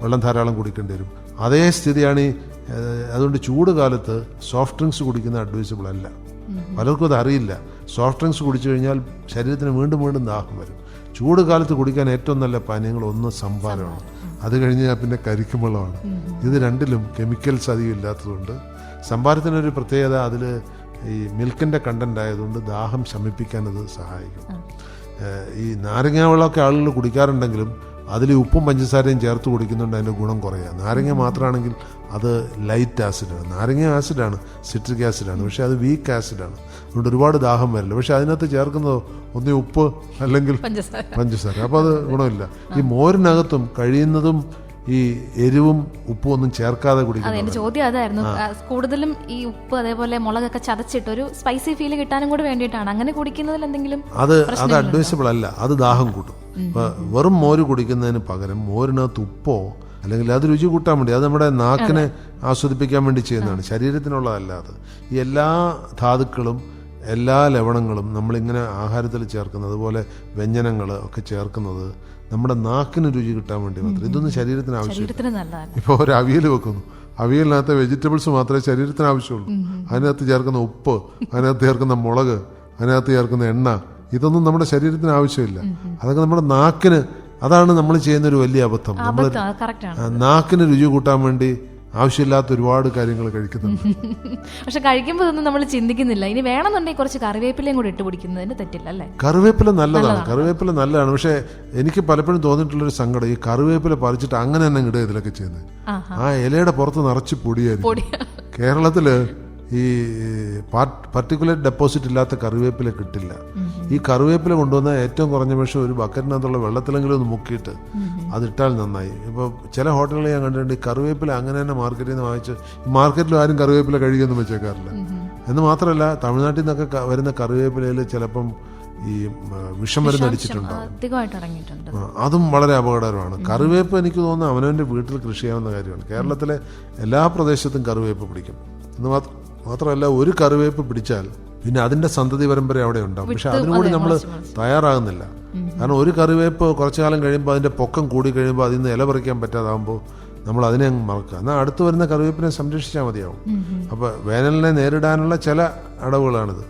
വെള്ളം ധാരാളം കുടിക്കേണ്ടി വരും. അതേ സ്ഥിതിയാണ് അതുകൊണ്ട് ചൂട് കാലത്ത് സോഫ്റ്റ് ഡ്രിങ്ക്സ് കുടിക്കുന്നത് അഡ്വൈസബിൾ അല്ല. പലർക്കും അത് അറിയില്ല. സോഫ്റ്റ് ഡ്രിങ്ക്സ് കുടിച്ചു കഴിഞ്ഞാൽ ശരീരത്തിന് വീണ്ടും ദാഹം വരും. ചൂട് കാലത്ത് കുടിക്കാൻ ഏറ്റവും നല്ല പാനീയങ്ങൾ ഒന്ന് സംഭാരമാണ്, അത് കഴിഞ്ഞാൽ പിന്നെ കരിക്കും വെള്ളമാണ്. ഇത് രണ്ടിലും കെമിക്കൽസ് അധികം ഇല്ലാത്തതുകൊണ്ട് സംഭാരത്തിനൊരു പ്രത്യേകത, അതിൽ ഈ മിൽക്കിൻ്റെ കണ്ടന്റ് ആയതുകൊണ്ട് ദാഹം ശമിപ്പിക്കാൻ അത് സഹായിക്കും. ഈ നാരങ്ങ വെള്ളമൊക്കെ ആളുകൾ കുടിക്കാറുണ്ടെങ്കിലും അതിൽ ഉപ്പും പഞ്ചസാരയും ചേർത്ത് കുടിക്കുന്നുണ്ട്, അതിൻ്റെ ഗുണം കുറയുക. നാരങ്ങ മാത്രമാണെങ്കിൽ അത് ലൈറ്റ് ആസിഡാണ്. നാരങ്ങ ആസിഡാണ്, സിട്രിക് ആസിഡാണ്, പക്ഷേ അത് വീക്ക് ആസിഡാണ്. അതുകൊണ്ട് ഒരുപാട് ദാഹം വരില്ല. പക്ഷെ അതിനകത്ത് ചേർക്കുന്നതോ ഒന്നീ ഉപ്പ് അല്ലെങ്കിൽ പഞ്ചസാര, അപ്പോൾ അത് ഗുണമില്ല. ഈ മോരിനകത്തും കഴിയുന്നതും ഈ എരിവും ഉപ്പും ഒന്നും ചേർക്കാതെ കുടിക്കുന്നത്. എന്റെ ചോദ്യം അതായിരുന്നു. കൂടുതലും ഈ ഉപ്പ് അതേപോലെ മുളകൊക്കെ ചതച്ചിട്ട് ഒരു സ്പൈസി ഫീൽ കിട്ടാനും കൂടി വേണ്ടിയിട്ടാണ് അങ്ങനെ കുടിക്കുന്നതിൽ എന്തെങ്കിലും അത് അഡ്വൈസബിൾ അല്ല. അത് ദാഹം കൂട്ടും. വെറും മോര് കുടിക്കുന്നതിന് പകരം മോരിനകത്ത് ഉപ്പോ അല്ലെങ്കിൽ അത് രുചി കൂട്ടാൻ വേണ്ടി, അത് നമ്മുടെ നാക്കിനെ ആസ്വദിപ്പിക്കാൻ വേണ്ടി ചെയ്യുന്നതാണ്, ശരീരത്തിനുള്ളതല്ലാതെ. ഈ എല്ലാ ധാതുക്കളും എല്ലാ ലവണങ്ങളും നമ്മളിങ്ങനെ ആഹാരത്തിൽ ചേർക്കുന്നത്, അതുപോലെ വ്യഞ്ജനങ്ങൾ ഒക്കെ ചേർക്കുന്നത് നമ്മുടെ നാക്കിന് രുചി കിട്ടാൻ വേണ്ടി മാത്രം. ഇതൊന്നും ശരീരത്തിന് ആവശ്യമില്ല. ഇപ്പോൾ ഒരു അവിയൽ വെക്കുന്നു, അവിയലിനകത്ത് വെജിറ്റബിൾസ് മാത്രമേ ശരീരത്തിന് ആവശ്യമുള്ളൂ. അതിനകത്ത് ചേർക്കുന്ന ഉപ്പ്, അതിനകത്ത് ചേർക്കുന്ന മുളക്, അതിനകത്ത് ചേർക്കുന്ന എണ്ണ, ഇതൊന്നും നമ്മുടെ ശരീരത്തിന് ആവശ്യമില്ല. അതൊക്കെ നമ്മുടെ നാക്കിന്, അതാണ് നമ്മൾ ചെയ്യുന്ന ഒരു വലിയ അബദ്ധം. നമ്മൾ നാക്കിന് രുചി കൂട്ടാൻ വേണ്ടി ആവശ്യമില്ലാത്ത ഒരുപാട് കാര്യങ്ങൾ കഴിക്കുന്നുണ്ട്. പക്ഷെ കഴിക്കുമ്പോൾ ഒന്നും നമ്മൾ ചിന്തിക്കുന്നില്ല. ഇനി വേണമെന്നുണ്ടെങ്കിൽ കുറച്ച് കറിവേപ്പിലയും കൂടി ഇട്ട് പിടിക്കുന്നതിന് തെറ്റില്ല അല്ലേ? കറിവേപ്പില നല്ലതാണ്. പക്ഷെ എനിക്ക് പലപ്പോഴും തോന്നിയിട്ടുള്ളൊരു സങ്കടം, ഈ കറിവേപ്പില പറിച്ചിട്ട് അങ്ങനെ തന്നെ ഇടുക ഇതിലൊക്കെ ചെയ്യുന്നത്. ആ ഇലയുടെ പുറത്ത് നിറച്ച് പൊടിയായിരിക്കും. കേരളത്തില് ഈ പർട്ടിക്കുലർ ഡെപ്പോസിറ്റ് ഇല്ലാത്ത കറിവേപ്പില കിട്ടില്ല. ഈ കറിവേപ്പില കൊണ്ടുവന്ന ഏറ്റവും കുറഞ്ഞ പക്ഷേ ഒരു ബക്കറ്റിനകത്തുള്ള വെള്ളത്തിലെങ്കിലും ഒന്ന് മുക്കിയിട്ട് അതിട്ടാൽ നന്നായി. ഇപ്പോൾ ചില ഹോട്ടലുകളിൽ ഞാൻ കണ്ടിട്ടുണ്ട് ഈ കറിവേപ്പില അങ്ങനെ തന്നെ മാർക്കറ്റിൽ നിന്ന് വാങ്ങിച്ച്, മാർക്കറ്റിൽ ആരും കറിവേപ്പില കഴിക്കുമെന്ന് വെച്ചേക്കാറില്ല. എന്ന് മാത്രമല്ല തമിഴ്നാട്ടിൽ നിന്നൊക്കെ വരുന്ന കറിവേപ്പിലയിൽ ചിലപ്പം ഈ വിഷം മരുന്ന് അടിച്ചിട്ടുണ്ടാവും. അതും വളരെ അപകടകരമാണ്. കറിവേപ്പ് എനിക്ക് തോന്നുന്നു അവനവൻ്റെ വീട്ടിൽ കൃഷി ചെയ്യാവുന്ന കാര്യമാണ്. കേരളത്തിലെ എല്ലാ പ്രദേശത്തും കറിവേപ്പ് പിടിക്കും. എന്ന് മാത്രമല്ല ഒരു കറിവേപ്പ് പിടിച്ചാൽ പിന്നെ അതിൻ്റെ സന്തതി പരമ്പര അവിടെ ഉണ്ടാവും. പക്ഷെ അതിനുകൂടി നമ്മൾ തയ്യാറാകുന്നില്ല. കാരണം ഒരു കറിവേപ്പ് കുറച്ചു കാലം കഴിയുമ്പോൾ അതിൻ്റെ പൊക്കം കൂടി കഴിയുമ്പോൾ അതിൽ നിന്ന് ഇല പറിക്കാൻ പറ്റാതാകുമ്പോൾ നമ്മൾ അതിനെ അങ്ങ് മറക്കുക. എന്നാൽ അടുത്ത് വരുന്ന കറിവേപ്പിനെ സംരക്ഷിച്ചാൽ മതിയാവും. അപ്പോൾ വേനലിനെ നേരിടാനുള്ള ചില അടവുകളാണിത്.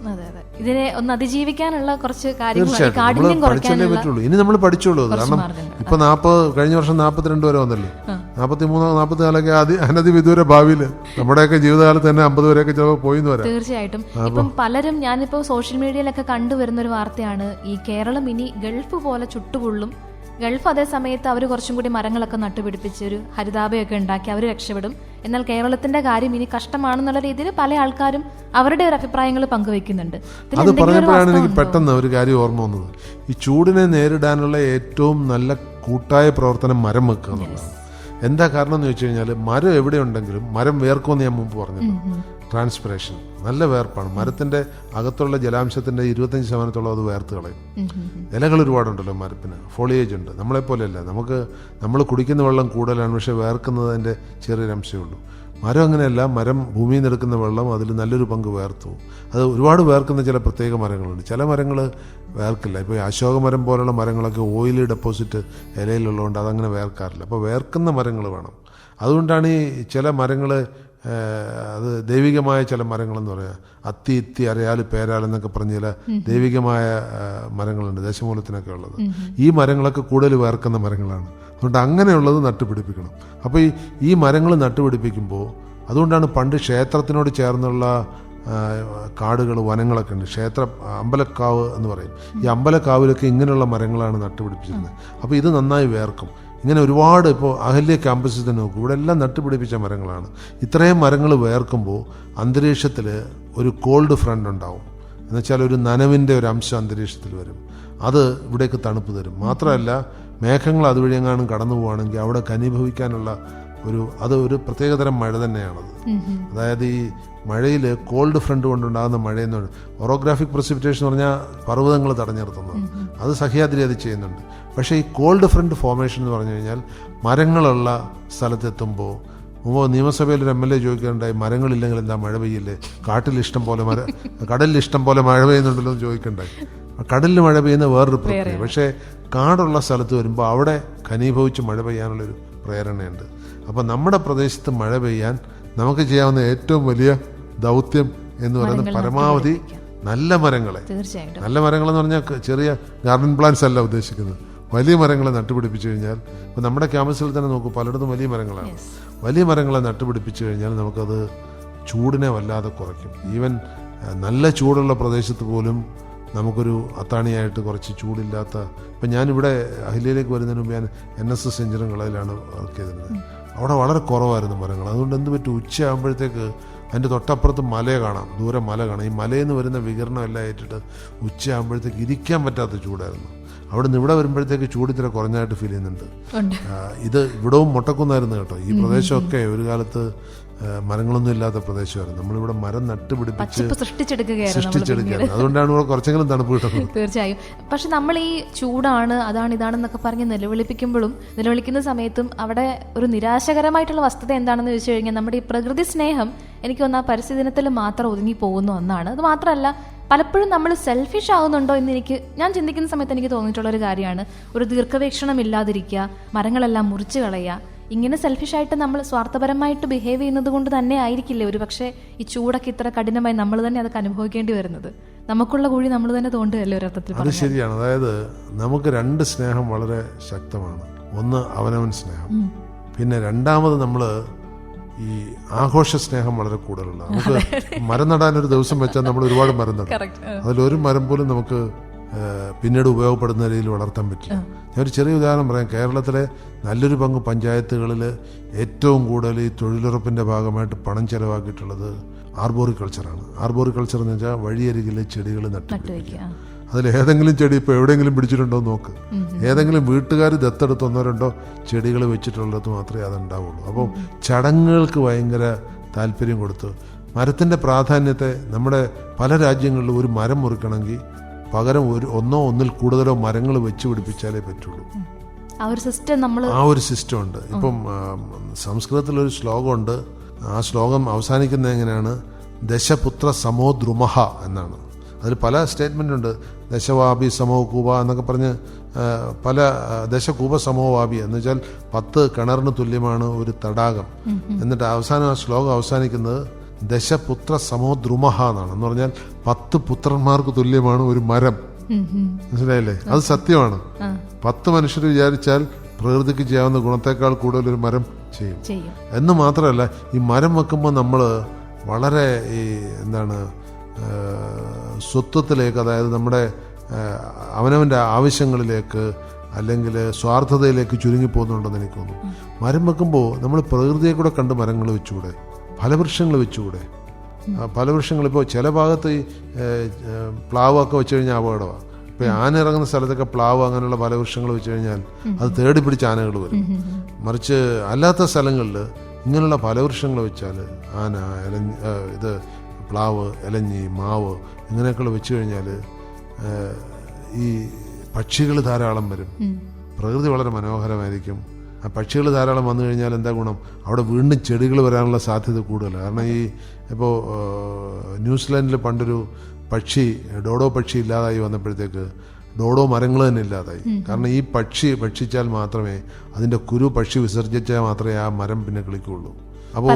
ഇതിനെ ഒന്ന് അതിജീവിക്കാനുള്ള കുറച്ച് തീർച്ചയായിട്ടും നമ്മൾ പഠിച്ചല്ലേ പറ്റുള്ളൂ. ഇനി നമ്മൾ പഠിച്ചോളൂ. കാരണം ഇപ്പൊ 40 കഴിഞ്ഞ വർഷം 42 വരെ വന്നല്ലോ. 43 44 അനധിവിദൂര ഭാവിയിൽ നമ്മുടെയൊക്കെ ജീവിതകാലത്ത് തന്നെ 50 വരെയൊക്കെ ചിലപ്പോൾ പോയി എന്ന് വരാം. തീർച്ചയായിട്ടും. ഇപ്പം പലരും ഞാനിപ്പോ സോഷ്യൽ മീഡിയയിലൊക്കെ കണ്ടുവരുന്ന ഒരു വാർത്തയാണ് ഈ കേരളം ഇനി ഗൾഫ് പോലെ ചുട്ടുപൊള്ളും. ഗൾഫ് അതേ സമയത്ത് അവർ കുറച്ചും കൂടി മരങ്ങളൊക്കെ നട്ടുപിടിപ്പിച്ച് ഒരു ഹരിതാഭയൊക്കെ ഉണ്ടാക്കി അവർ രക്ഷപ്പെടും. എന്നാൽ കേരളത്തിന്റെ കാര്യം ഇനി കഷ്ടമാണെന്നുള്ള രീതിയിൽ പല ആൾക്കാരും അവരുടെ ഒരു അഭിപ്രായങ്ങൾ പങ്കുവെക്കുന്നുണ്ട്. അത് പറഞ്ഞപ്പോഴാണ് എനിക്ക് പെട്ടെന്ന് ഒരു കാര്യം ഓർമ്മ വന്നത്. ഈ ചൂടിനെ നേരിടാനുള്ള ഏറ്റവും നല്ല കൂട്ടായ പ്രവർത്തനം മരം വെക്കുക എന്നുള്ളതാണ്. എന്താ കാരണം എന്ന് ചോദിച്ചു കഴിഞ്ഞാൽ മരം എവിടെയുണ്ടെങ്കിലും മരം വേർക്കുമെന്ന് ഞാൻ മുമ്പ് പറഞ്ഞല്ലോ. ട്രാൻസ്പിറേഷൻ നല്ല വേർപ്പാണ്. മരത്തിന്റെ അകത്തുള്ള ജലാംശത്തിന്റെ 25% അത് വേർത്ത് കളയും. ഇലകൾ ഒരുപാടുണ്ടല്ലോ മരത്തിന്, ഫോളിയേജ് ഉണ്ട്. നമ്മളെപ്പോലെയല്ല, നമ്മൾ കുടിക്കുന്ന വെള്ളം കൂടുതലാണ്, പക്ഷെ വേർക്കുന്നതിൻ്റെ ചെറിയൊരു അംശമേ ഉള്ളൂ. മരം അങ്ങനെയല്ല. മരം ഭൂമിയിൽ നിന്ന് എടുക്കുന്ന വെള്ളം അതിൽ നല്ലൊരു പങ്ക് വേർത്തു. അത് ഒരുപാട് വേർക്കുന്ന ചില പ്രത്യേക മരങ്ങളുണ്ട്. ചില മരങ്ങൾ വേർക്കില്ല. ഇപ്പോൾ അശോകമരം പോലുള്ള മരങ്ങളൊക്കെ ഓയിൽ ഡെപ്പോസിറ്റ് ഇലയിലുള്ളതുകൊണ്ട് അതങ്ങനെ വേർക്കാറില്ല. അപ്പോൾ വേർക്കുന്ന മരങ്ങൾ വേണം. അതുകൊണ്ടാണ് ഈ ചില മരങ്ങൾ അത് ദൈവികമായ ചില മരങ്ങളെന്ന് പറയുക, അത്തി ഇത്തി അരയാൽ പേരാലെന്നൊക്കെ പറഞ്ഞ ചില ദൈവികമായ മരങ്ങളുണ്ട് ദേശമൂലത്തിനൊക്കെ ഉള്ളത്. ഈ മരങ്ങളൊക്കെ കൂടുതൽ വേർക്കുന്ന മരങ്ങളാണ്. അതുകൊണ്ട് അങ്ങനെയുള്ളത് നട്ടുപിടിപ്പിക്കണം. അപ്പോൾ ഈ മരങ്ങൾ നട്ടുപിടിപ്പിക്കുമ്പോൾ അതുകൊണ്ടാണ് പണ്ട് ക്ഷേത്രത്തിനോട് ചേർന്നുള്ള കാടുകൾ വനങ്ങളൊക്കെ ഉണ്ട്. അമ്പലക്കാവ് എന്ന് പറയും. ഈ അമ്പലക്കാവിലൊക്കെ ഇങ്ങനെയുള്ള മരങ്ങളാണ് നട്ടുപിടിപ്പിച്ചിരുന്നത്. അപ്പോൾ ഇത് നന്നായി വേർക്കും. ഇങ്ങനെ ഒരുപാട് ഇപ്പോൾ അഹല്യ ക്യാമ്പസിൽ തന്നെ നോക്കും, ഇവിടെ എല്ലാം നട്ടുപിടിപ്പിച്ച മരങ്ങളാണ്. ഇത്രയും മരങ്ങൾ വേർക്കുമ്പോൾ അന്തരീക്ഷത്തിൽ ഒരു കോൾഡ് ഫ്രണ്ട് ഉണ്ടാവും. എന്നുവെച്ചാൽ ഒരു നനവിൻ്റെ ഒരു അംശം അന്തരീക്ഷത്തിൽ വരും. അത് ഇവിടേക്ക് തണുപ്പ് തരും. മാത്രമല്ല മേഘങ്ങൾ അതുവഴി എങ്ങാനും കടന്നു പോവുകയാണെങ്കിൽ അവിടെ ഘനീഭവിക്കാനുള്ള ഒരു പ്രത്യേകതരം മഴ തന്നെയാണത്. അതായത് ഈ മഴയിൽ കോൾഡ് ഫ്രണ്ട് കൊണ്ടുണ്ടാകുന്ന മഴയെന്ന് പറഞ്ഞാൽ ഒറോഗ്രാഫിക് പ്രസിപ്പിറ്റേഷൻ എന്ന് പറഞ്ഞാൽ പർവ്വതങ്ങൾ തടഞ്ഞു നിർത്തുന്നത്. അത് സഹ്യാദ്രി അത് ചെയ്യുന്നുണ്ട്. പക്ഷേ ഈ കോൾഡ് ഫ്രണ്ട് ഫോർമേഷൻ എന്ന് പറഞ്ഞു കഴിഞ്ഞാൽ മരങ്ങളുള്ള സ്ഥലത്തെത്തുമ്പോൾ നിയമസഭയിൽ ഒരു MLA ചോദിക്കുകയുണ്ടായി, മരങ്ങളില്ലെങ്കിൽ എന്താ മഴ പെയ്യില്ലേ, കടലിൽ ഇഷ്ടം പോലെ മഴ പെയ്യുന്നുണ്ടല്ലോ എന്ന് ചോദിക്കണ്ടായി. കടലിൽ മഴ പെയ്യുന്ന വേറൊരു പ്രക്രിയ. പക്ഷേ കാടുള്ള സ്ഥലത്ത് വരുമ്പോൾ അവിടെ ഘനീഭവിച്ച് മഴ പെയ്യാനുള്ളൊരു പ്രേരണയുണ്ട്. അപ്പോൾ നമ്മുടെ പ്രദേശത്ത് മഴ പെയ്യാൻ നമുക്ക് ചെയ്യാവുന്ന ഏറ്റവും വലിയ ദൗത്യം എന്ന് പറയുന്നത് പരമാവധി നല്ല മരങ്ങളെ, നല്ല മരങ്ങളെന്ന് പറഞ്ഞാൽ ചെറിയ ഗാർഡൻ പ്ലാന്റ്സ് അല്ല ഉദ്ദേശിക്കുന്നത്, വലിയ മരങ്ങളെ നട്ടുപിടിപ്പിച്ചു കഴിഞ്ഞാൽ, ഇപ്പോൾ നമ്മുടെ ക്യാമ്പസിൽ തന്നെ നോക്കൂ, പലയിടത്തും വലിയ മരങ്ങളാണ്. വലിയ മരങ്ങളെ നട്ടുപിടിപ്പിച്ചു കഴിഞ്ഞാൽ നമുക്കത് ചൂടിനെ വല്ലാതെ കുറയ്ക്കും. ഈവൻ നല്ല ചൂടുള്ള പ്രദേശത്ത് പോലും നമുക്കൊരു അത്താണിയായിട്ട് കുറച്ച് ചൂടില്ലാത്ത, ഇപ്പം ഞാനിവിടെ അഹിലയിലേക്ക് വരുന്നതിന് മുമ്പ് ഞാൻ NSS എഞ്ചിനും കളയിലാണ് വർക്ക് ചെയ്തിരുന്നത്. അവിടെ വളരെ കുറവായിരുന്നു മരങ്ങൾ. അതുകൊണ്ട് എന്ത് പറ്റും, ഉച്ചയാകുമ്പോഴത്തേക്ക് അതിൻ്റെ തൊട്ടപ്പുറത്ത് മല കാണാം, ദൂരെ മല കാണാം. ഈ മലയിൽ നിന്ന് വരുന്ന വികിരണം എല്ലാം ഏറ്റിട്ട് ഉച്ചയാകുമ്പോഴത്തേക്ക് ഇരിക്കാൻ പറ്റാത്ത ചൂടായിരുന്നു. അവിടെ നിന്ന് ഇവിടെ വരുമ്പോഴത്തേക്ക് ചൂട് ഇത്ര കുറഞ്ഞായിട്ട് ഫീൽ ചെയ്യുന്നുണ്ട്. ഇത് ഇവിടവും മുട്ടക്കുന്നായിരുന്നു കേട്ടോ. ഈ പ്രദേശമൊക്കെ ഒരു കാലത്ത് മരങ്ങളൊന്നും ഇല്ലാത്ത പ്രദേശമായിരുന്നു. നമ്മളിവിടെ മരം നട്ടുപിടിപ്പിച്ച് സൃഷ്ടിച്ചെടുക്കുകയായിരുന്നു. അതുകൊണ്ടാണ് ഇവിടെ കുറച്ചെങ്കിലും തണുപ്പ് കിട്ടുന്നത്. തീർച്ചയായും. പക്ഷെ നമ്മൾ ഈ ചൂടാണ് ഇതാണെന്നൊക്കെ പറഞ്ഞ് നിലവിളിക്കുന്ന സമയത്തും അവിടെ ഒരു നിരാശകരമായിട്ടുള്ള വസ്തുത എന്താണെന്ന് ചോദിച്ചു കഴിഞ്ഞാൽ, നമ്മുടെ ഈ പ്രകൃതി സ്നേഹം എനിക്ക് തോന്നുന്നു ആ പരിസ്ഥിതി ദിനത്തിൽ മാത്രം ഒതുങ്ങി പോകുന്ന ഒന്നാണ്. അത് മാത്രമല്ല, പലപ്പോഴും നമ്മൾ സെൽഫിഷ് ആവുന്നുണ്ടോ എന്ന് ഞാൻ ചിന്തിക്കുന്ന സമയത്ത് എനിക്ക് തോന്നിയിട്ടുള്ളൊരു കാര്യമാണ്, ഒരു ദീർഘവീക്ഷണം ഇല്ലാതിരിക്കുക, മരങ്ങളെല്ലാം മുറിച്ച് കളയുക. ഇങ്ങനെ സെൽഫിഷായിട്ട് നമ്മൾ സ്വാർത്ഥപരമായിട്ട് ബിഹേവ് ചെയ്യുന്നത് കൊണ്ട് തന്നെ ആയിരിക്കില്ലേ ഒരു പക്ഷേ ഈ ചൂടൊക്കെ ഇത്ര കഠിനമായി നമ്മൾ തന്നെ അതൊക്കെ അനുഭവിക്കേണ്ടി വരുന്നത്. നമുക്കുള്ള കുഴി നമ്മൾ തന്നെ തോണ്ടുകയല്ലേ ഒരർത്ഥത്തിൽ. അത് ശരിയാണ്. അതായത് നമുക്ക് രണ്ട് സ്നേഹം വളരെ ശക്തമാണ്. ഒന്ന് അവനവൻ സ്നേഹം, പിന്നെ രണ്ടാമത് നമ്മൾ ഈ ആഘോഷ സ്നേഹം വളരെ കൂടുതലുള്ള. നമുക്ക് മരം നടാൻ ഒരു ദിവസം വെച്ചാൽ നമ്മൾ ഒരുപാട് മരം നടും. അതിലൊരു മരം പോലും നമുക്ക് പിന്നീട് ഉപയോഗപ്പെടുന്ന രീതിയിൽ വളർത്താൻ പറ്റില്ല. ഞാനൊരു ചെറിയ ഉദാഹരണം പറയാം. കേരളത്തിലെ നല്ലൊരു പങ്ക് പഞ്ചായത്തുകളിൽ ഏറ്റവും കൂടുതൽ ഈ തൊഴിലുറപ്പിൻ്റെ ഭാഗമായിട്ട് പണം ചെലവാക്കിയിട്ടുള്ളത് ആർബോറിക്കൾച്ചറാണ്. ആർബോറിക്കൾച്ചർ എന്ന് വെച്ചാൽ വഴിയരികിൽ ചെടികൾ നട്ടുപിടിപ്പിക്കുക. അതിലേതെങ്കിലും ചെടി ഇപ്പോൾ എവിടെയെങ്കിലും പിടിച്ചിട്ടുണ്ടോ നോക്ക്. ഏതെങ്കിലും വീട്ടുകാർ ദത്തെടുത്ത് 1-2 ചെടികൾ വെച്ചിട്ടുള്ളത് മാത്രമേ അതുണ്ടാവുള്ളൂ. അപ്പോൾ ചടങ്ങുകൾക്ക് ഭയങ്കര താല്പര്യം കൊടുത്ത് മരത്തിൻ്റെ പ്രാധാന്യത്തെ നമ്മുടെ പല രാജ്യങ്ങളിലും ഒരു മരം മുറിക്കണമെങ്കിൽ പകരം ഒന്നോ ഒന്നിൽ കൂടുതലോ മരങ്ങൾ വെച്ച് പിടിപ്പിച്ചാലേ പറ്റുള്ളൂ. ആ ഒരു സിസ്റ്റം ഉണ്ട്. ഇപ്പം സംസ്കൃതത്തിലൊരു ശ്ലോകമുണ്ട്. ആ ശ്ലോകം അവസാനിക്കുന്നത് എങ്ങനെയാണ്? ദശപുത്ര സമോ ദ്രുമഹ എന്നാണ്. അതിൽ പല സ്റ്റേറ്റ്മെൻ്റ് ഉണ്ട്. ദശവാപി സമോ കൂപ എന്നൊക്കെ പറഞ്ഞ് പല ദശകൂപ സമോ വാപി എന്ന് വെച്ചാൽ 10 കിണറിന് തുല്യമാണ് ഒരു തടാകം. എന്നിട്ട് അവസാനം ആ ശ്ലോകം അവസാനിക്കുന്നത് ദശപുത്ര സമോ ദ്രുമഹ എന്നാണ്. എന്ന് പറഞ്ഞാൽ 10 പുത്രന്മാർക്ക് തുല്യമാണ് ഒരു മരം. മനസ്സിലായില്ലേ? അത് സത്യമാണ്. 10 മനുഷ്യർ വിചാരിച്ചാൽ പ്രകൃതിക്ക് ചെയ്യാവുന്ന ഗുണത്തെക്കാൾ കൂടുതൽ ഒരു മരം ചെയ്യും എന്ന് മാത്രമല്ല, ഈ മരം വെക്കുമ്പോൾ നമ്മൾ വളരെ ഈ സ്വത്വത്തിലേക്ക്, അതായത് നമ്മുടെ അവനവൻ്റെ ആവശ്യങ്ങളിലേക്ക് അല്ലെങ്കിൽ സ്വാർത്ഥതയിലേക്ക് ചുരുങ്ങിപ്പോകുന്നുണ്ടെന്ന് എനിക്ക് തോന്നുന്നു. മരം വെക്കുമ്പോൾ നമ്മൾ പ്രകൃതിയെ കൂടെ കണ്ട് മരങ്ങൾ വെച്ചുകൂടെ? ഫലവൃക്ഷങ്ങൾ വെച്ചുകൂടെ? ഫലവൃക്ഷങ്ങൾ ഇപ്പോൾ ചില ഭാഗത്ത് ഈ പ്ലാവൊക്കെ വെച്ച് കഴിഞ്ഞാൽ അപകടമാണ്. ഇപ്പോൾ ആന ഇറങ്ങുന്ന സ്ഥലത്തൊക്കെ പ്ലാവ് അങ്ങനെയുള്ള ഫലവൃക്ഷങ്ങൾ വെച്ച് കഴിഞ്ഞാൽ അത് തേടി പിടിച്ച് ആനകൾ വരും. മറിച്ച് അല്ലാത്ത സ്ഥലങ്ങളിൽ ഇങ്ങനെയുള്ള ഫലവൃക്ഷങ്ങൾ വെച്ചാൽ ആന, പ്ലാവ്, ഇലഞ്ഞി, മാവ് ഇങ്ങനെയൊക്കെയുള്ള വെച്ച് കഴിഞ്ഞാൽ ഈ പക്ഷികൾ ധാരാളം വരും. പ്രകൃതി വളരെ മനോഹരമായിരിക്കും. ആ പക്ഷികൾ ധാരാളം വന്നു കഴിഞ്ഞാൽ എന്താ ഗുണം? അവിടെ വീണ്ടും ചെടികൾ വരാനുള്ള സാധ്യത കൂടുതലാണ്. കാരണം ഈ ഇപ്പോൾ ന്യൂസിലാൻഡിൽ പണ്ടൊരു പക്ഷി, ഡോഡോ പക്ഷി ഇല്ലാതായി വന്നപ്പോഴത്തേക്ക് ഡോഡോ മരങ്ങൾ തന്നെ ഇല്ലാതായി. കാരണം ഈ പക്ഷി ഭക്ഷിച്ചാൽ മാത്രമേ, അതിൻ്റെ കുരു പക്ഷി വിസർജിച്ചാൽ മാത്രമേ ആ മരം പിന്നെ കിളിക്കുള്ളൂ. അപ്പോൾ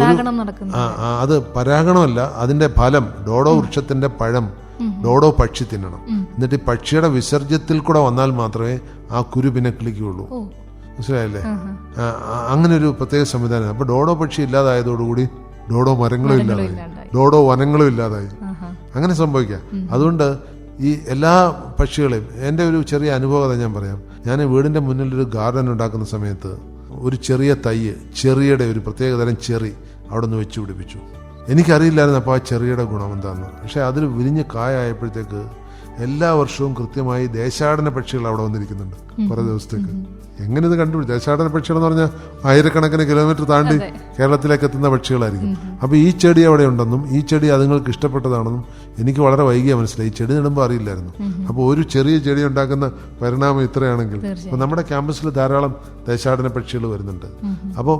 അത് പരാഗണമല്ല, അതിൻ്റെ ഫലം, ഡോഡോ വൃക്ഷത്തിൻ്റെ പഴം ഡോഡോ പക്ഷി തിന്നണം. എന്നിട്ട് ഈ പക്ഷിയുടെ വിസർജ്യത്തിൽ കൂടെ വന്നാൽ മാത്രമേ ആ കുരു പിന്നെ കിളിക്കുകയുള്ളൂ. മനസ്സിലായില്ലേ? അങ്ങനെ ഒരു പ്രത്യേക സംവിധാനം. അപ്പൊ ഡോഡോ പക്ഷി ഇല്ലാതായതോടുകൂടി ഡോഡോ മരങ്ങളും ഇല്ലാതായി, ഡോഡോ വനങ്ങളും ഇല്ലാതായി. അങ്ങനെ സംഭവിക്കാം. അതുകൊണ്ട് ഈ എല്ലാ പക്ഷികളെയും, എൻ്റെ ഒരു ചെറിയ അനുഭവത ഞാൻ പറയാം. ഞാൻ വീടിൻ്റെ മുന്നിലൊരു ഗാർഡൻ ഉണ്ടാക്കുന്ന സമയത്ത് ഒരു ചെറിയ തയ്യ്, ചെറിയുടെ ഒരു പ്രത്യേകതരം ചെറി അവിടെ നിന്ന് വെച്ച് പിടിപ്പിച്ചു. എനിക്കറിയില്ലായിരുന്നു അപ്പോൾ ആ ചെറിയുടെ ഗുണം എന്താണെന്ന്. പക്ഷെ അതിൽ വിരിഞ്ഞ് കായായപ്പോഴത്തേക്ക് എല്ലാ വർഷവും കൃത്യമായി ദേശാടന പക്ഷികൾ അവിടെ വന്നിരിക്കുന്നുണ്ട് കുറേ ദിവസത്തേക്ക്. എങ്ങനെ ഇത് കണ്ടുപിടിച്ചു? ദേശാടന പക്ഷികൾ എന്ന് പറഞ്ഞാൽ ആയിരക്കണക്കിന് കിലോമീറ്റർ താണ്ടി കേരളത്തിലേക്ക് എത്തുന്ന പക്ഷികളായിരിക്കും. അപ്പോൾ ഈ ചെടി അവിടെ ഉണ്ടെന്നും ഈ ചെടി അതുങ്ങൾക്ക് ഇഷ്ടപ്പെട്ടതാണെന്നും എനിക്ക് വളരെ വൈകിയ മനസ്സിലായി. ഈ ചെടി നടുമ്പോൾ അറിയില്ലായിരുന്നു. അപ്പോൾ ഒരു ചെറിയ ചെടി ഉണ്ടാക്കുന്ന പരിണാമം ഇത്രയാണെങ്കിൽ അപ്പോൾ നമ്മുടെ ക്യാമ്പസിൽ ധാരാളം ദേശാടന പക്ഷികൾ വരുന്നുണ്ട്. അപ്പോൾ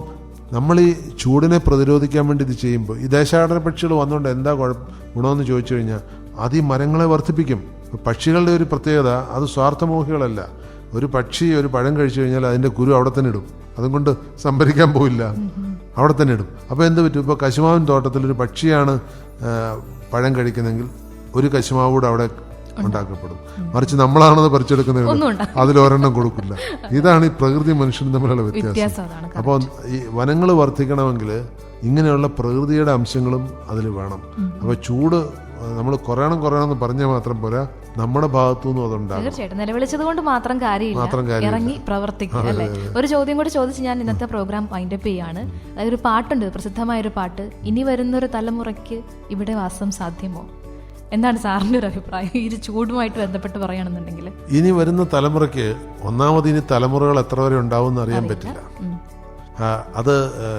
നമ്മൾ ഈ ചൂടിനെ പ്രതിരോധിക്കാൻ വേണ്ടി ഇത് ചെയ്യുമ്പോൾ ഈ ദേശാടന പക്ഷികൾ വന്നുകൊണ്ട് എന്താ ഗുണമെന്ന് ചോദിച്ചു കഴിഞ്ഞാൽ അത് ഈ മരങ്ങളെ വർദ്ധിപ്പിക്കും. പക്ഷികളുടെ ഒരു പ്രത്യേകത, അത് സ്വാർത്ഥമോഹികളല്ല. ഒരു പക്ഷി ഒരു പഴം കഴിച്ചു കഴിഞ്ഞാൽ അതിൻ്റെ കുരു അവിടെ തന്നെ ഇടും. അതുകൊണ്ട് സംഭരിക്കാൻ പോയില്ല, അവിടെ തന്നെ ഇടും. അപ്പോൾ എന്ത് പറ്റും? ഇപ്പോൾ കശുമാവിൻ തോട്ടത്തിൽ ഒരു പക്ഷിയാണ് പഴം കഴിക്കുന്നെങ്കിൽ ഒരു കശുമാവ് കൂടെ അവിടെ ഉണ്ടാക്കപ്പെടും. മറിച്ച് നമ്മളാണത് പറിച്ചെടുക്കുന്നത്, അതിലൊരെണ്ണം കൊടുക്കില്ല. ഇതാണ് ഈ പ്രകൃതി മനുഷ്യനും തമ്മിലുള്ള വ്യത്യാസം. അപ്പോൾ ഈ വനങ്ങൾ വർദ്ധിക്കണമെങ്കിൽ ഇങ്ങനെയുള്ള പ്രകൃതിയുടെ അംശങ്ങളും അതിൽ വേണം. അപ്പോൾ ചൂട് നമ്മൾ കുറയണം പറഞ്ഞാൽ മാത്രം പോരാ, നമ്മുടെ ഭാഗത്തുനിന്നും അതുണ്ടാകും. തീർച്ചയായിട്ടും നിലവിളിച്ചത് കൊണ്ട് മാത്രം കാര്യമില്ല, ഇറങ്ങി പ്രവർത്തിക്കുക അല്ലേ? ഒരു ചോദ്യം കൂടി ചോദിച്ച് ഞാൻ ഇന്നത്തെ പ്രോഗ്രാം വൈൻഡപ്പ് ചെയ്യാണ്. അതായത് ഒരു പാട്ടുണ്ട്, പ്രസിദ്ധമായൊരു പാട്ട്, ഇനി വരുന്നൊരു തലമുറയ്ക്ക് ഇവിടെ വാസം സാധ്യമോ? എന്താണ് സാറിന്റെ ഒരു അഭിപ്രായം ഈ ചൂടുമായിട്ട് ബന്ധപ്പെട്ട് പറയുകയാണെന്നുണ്ടെങ്കിൽ? ഇനി വരുന്ന തലമുറയ്ക്ക് ഒന്നാമത് ഇനി തലമുറകൾ എത്ര വരെ ഉണ്ടാവും എന്ന് അറിയാൻ പറ്റില്ല. അത്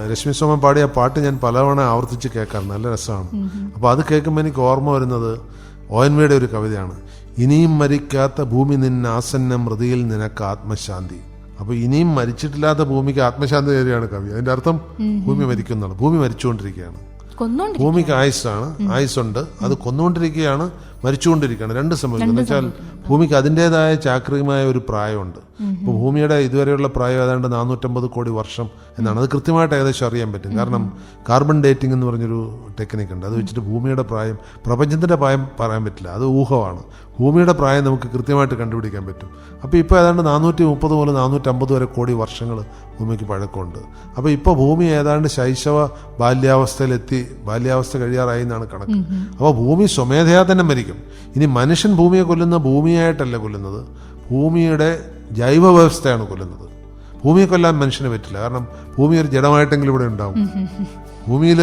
രശ്മി സോമൻ പാടിയ പാട്ട് ഞാൻ പലവണ ആവർത്തിച്ച് കേൾക്കാം, നല്ല രസമാണ്. അപ്പോൾ അത് കേൾക്കുമ്പോൾ എനിക്ക് ഓർമ്മ വരുന്നത് ONV ഒരു കവിതയാണ്. ഇനിയും മരിക്കാത്ത ഭൂമി നിന്നാസന്ന മൃതിയിൽ നിനക്ക് ആത്മശാന്തി. അപ്പോൾ ഇനിയും മരിച്ചിട്ടില്ലാത്ത ഭൂമിക്ക് ആത്മശാന്തി തരികയാണ് കവി. അതിന്റെ അർത്ഥം ഭൂമി മരിക്കുന്നതാണ്. ഭൂമി മരിച്ചുകൊണ്ടിരിക്കുകയാണ്. ഭൂമിക്ക് ആയുസ്സുണ്ട്, അത് കൊന്നുകൊണ്ടിരിക്കുകയാണ്, മരിച്ചുകൊണ്ടിരിക്കുകയാണ്. രണ്ട് സംഭവിക്കുന്നു. എന്ന് വെച്ചാൽ ഭൂമിക്ക് അതിൻ്റെതായ ചാക്രികമായ ഒരു പ്രായമുണ്ട്. ഇപ്പോൾ ഭൂമിയുടെ ഇതുവരെയുള്ള പ്രായം ഏതാണ്ട് 450 കോടി വർഷം എന്നാണ്. അത് കൃത്യമായിട്ട് ഏകദേശം അറിയാൻ പറ്റും. കാരണം കാർബൺ ഡേറ്റിംഗ് എന്ന് പറഞ്ഞൊരു ടെക്നിക്ക് ഉണ്ട്. അത് വെച്ചിട്ട് ഭൂമിയുടെ പ്രായം, പ്രപഞ്ചത്തിൻ്റെ പ്രായം പറയാൻ പറ്റില്ല, അത് ഊഹമാണ്. ഭൂമിയുടെ പ്രായം നമുക്ക് കൃത്യമായിട്ട് കണ്ടുപിടിക്കാൻ പറ്റും. അപ്പോൾ ഇപ്പോൾ ഏതാണ്ട് 430 മുതൽ 450 വരെ കോടി വർഷങ്ങൾ ഭൂമിക്ക് പഴക്കമുണ്ട്. അപ്പോൾ ഇപ്പോൾ ഭൂമി ഏതാണ്ട് ശൈശവ ബാല്യാവസ്ഥ കഴിയാറായി എന്നാണ് കണക്ക്. അപ്പോൾ ഭൂമി സ്വമേധയാ തന്നെ മരിക്കും. ഇനി മനുഷ്യൻ ഭൂമിയെ കൊല്ലുന്ന ഭൂമിയായിട്ടല്ല കൊല്ലുന്നത്, ഭൂമിയുടെ ജൈവ വ്യവസ്ഥയാണ് കൊല്ലുന്നത്. ഭൂമിയെ കൊല്ലാൻ മനുഷ്യന് പറ്റില്ല. കാരണം ഭൂമി ഒരു ജഡമായിട്ടെങ്കിലും ഇവിടെ ഉണ്ടാവും. ഭൂമിയിൽ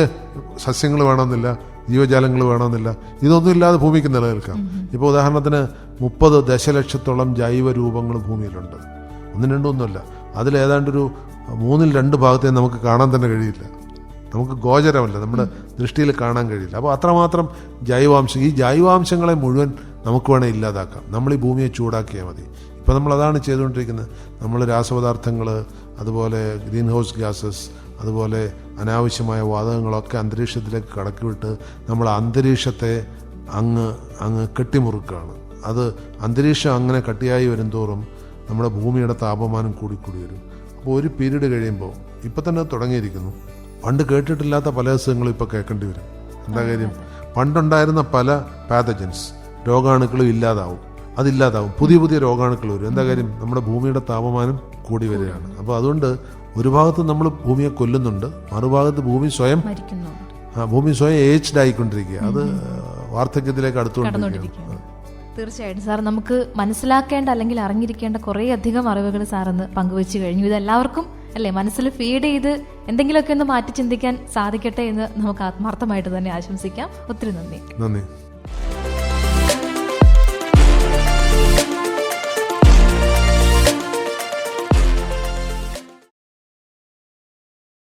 സസ്യങ്ങൾ വേണമെന്നില്ല, ജീവജാലങ്ങൾ വേണമെന്നില്ല, ഇതൊന്നും ഇല്ലാതെ ഭൂമിക്ക് നിലനിൽക്കാം. ഇപ്പോൾ ഉദാഹരണത്തിന് 30 ദശലക്ഷത്തോളം ജൈവ രൂപങ്ങൾ ഭൂമിയിലുണ്ട്. ഒന്നും രണ്ടും ഒന്നുമല്ല. അതിലേതാണ്ടൊരു 2/3 ഭാഗത്തെ നമുക്ക് കാണാൻ തന്നെ കഴിയില്ല. നമുക്ക് ഗോചരമല്ല, നമ്മുടെ ദൃഷ്ടിയിൽ കാണാൻ കഴിയില്ല. അപ്പോൾ അത്രമാത്രം ജൈവാംശം, ഈ ജൈവാംശങ്ങളെ മുഴുവൻ നമുക്ക് വേണേൽ ഇല്ലാതാക്കാം. നമ്മൾ ഈ ഭൂമിയെ ചൂടാക്കിയാൽ മതി. ഇപ്പോൾ നമ്മളതാണ് ചെയ്തുകൊണ്ടിരിക്കുന്നത്. നമ്മൾ രാസപദാർത്ഥങ്ങൾ, അതുപോലെ ഗ്രീൻ ഹൗസ് ഗ്യാസസ്, അതുപോലെ അനാവശ്യമായ വാതകങ്ങളൊക്കെ അന്തരീക്ഷത്തിലേക്ക് കടക്കിവിട്ട് നമ്മൾ അന്തരീക്ഷത്തെ അങ്ങ് കെട്ടിമുറുക്കുകയാണ്. അത് അന്തരീക്ഷം അങ്ങനെ കട്ടിയായി വരും തോറും നമ്മുടെ ഭൂമിയുടെ താപമാനം കൂടിക്കൂടി വരും. അപ്പോൾ ഒരു പീരീഡ് കഴിയുമ്പോൾ ഇപ്പം തന്നെ തുടങ്ങിയിരിക്കുന്നു. പണ്ട് കേട്ടിട്ടില്ലാത്ത പല അസുഖങ്ങളും ഇപ്പോൾ കേൾക്കേണ്ടി വരും. എന്താ കാര്യം? പണ്ടുണ്ടായിരുന്ന പല പാത്തജൻസ്, രോഗാണുക്കളും ഇല്ലാതാവും. അതില്ലാതാവും, പുതിയ പുതിയ രോഗാണുക്കൾ വരും. എന്താ കാര്യം? നമ്മുടെ ഭൂമിയുടെ താപമാനം കൂടി വരികയാണ്. അപ്പോൾ അതുകൊണ്ട് ഒരു ഭാഗത്ത് നമ്മൾ ഭൂമിയെ കൊല്ലുന്നുണ്ട്, മറുഭാഗത്ത് ഭൂമി സ്വയം ഏജ്ഡ് ആയിക്കൊണ്ടിരിക്കുക. അത് വാർദ്ധക്യത്തിലേക്ക് അടുത്തുകൊണ്ടിരിക്കുകയാണ്. തീർച്ചയായിട്ടും സാർ, നമുക്ക് മനസ്സിലാക്കേണ്ട അല്ലെങ്കിൽ അറിഞ്ഞിരിക്കേണ്ട കുറേ അധികം അറിവുകൾ സാറെന്ന് പങ്കുവെച്ച് കഴിഞ്ഞു. ഇതെല്ലാവർക്കും അല്ലേ മനസ്സിൽ ഫീഡ് ചെയ്ത് എന്തെങ്കിലുമൊക്കെ ഒന്ന് മാറ്റി ചിന്തിക്കാൻ സാധിക്കട്ടെ എന്ന് നമുക്ക് ആത്മാർത്ഥമായിട്ട് തന്നെ ആശംസിക്കാം. ഒത്തിരി നന്ദി.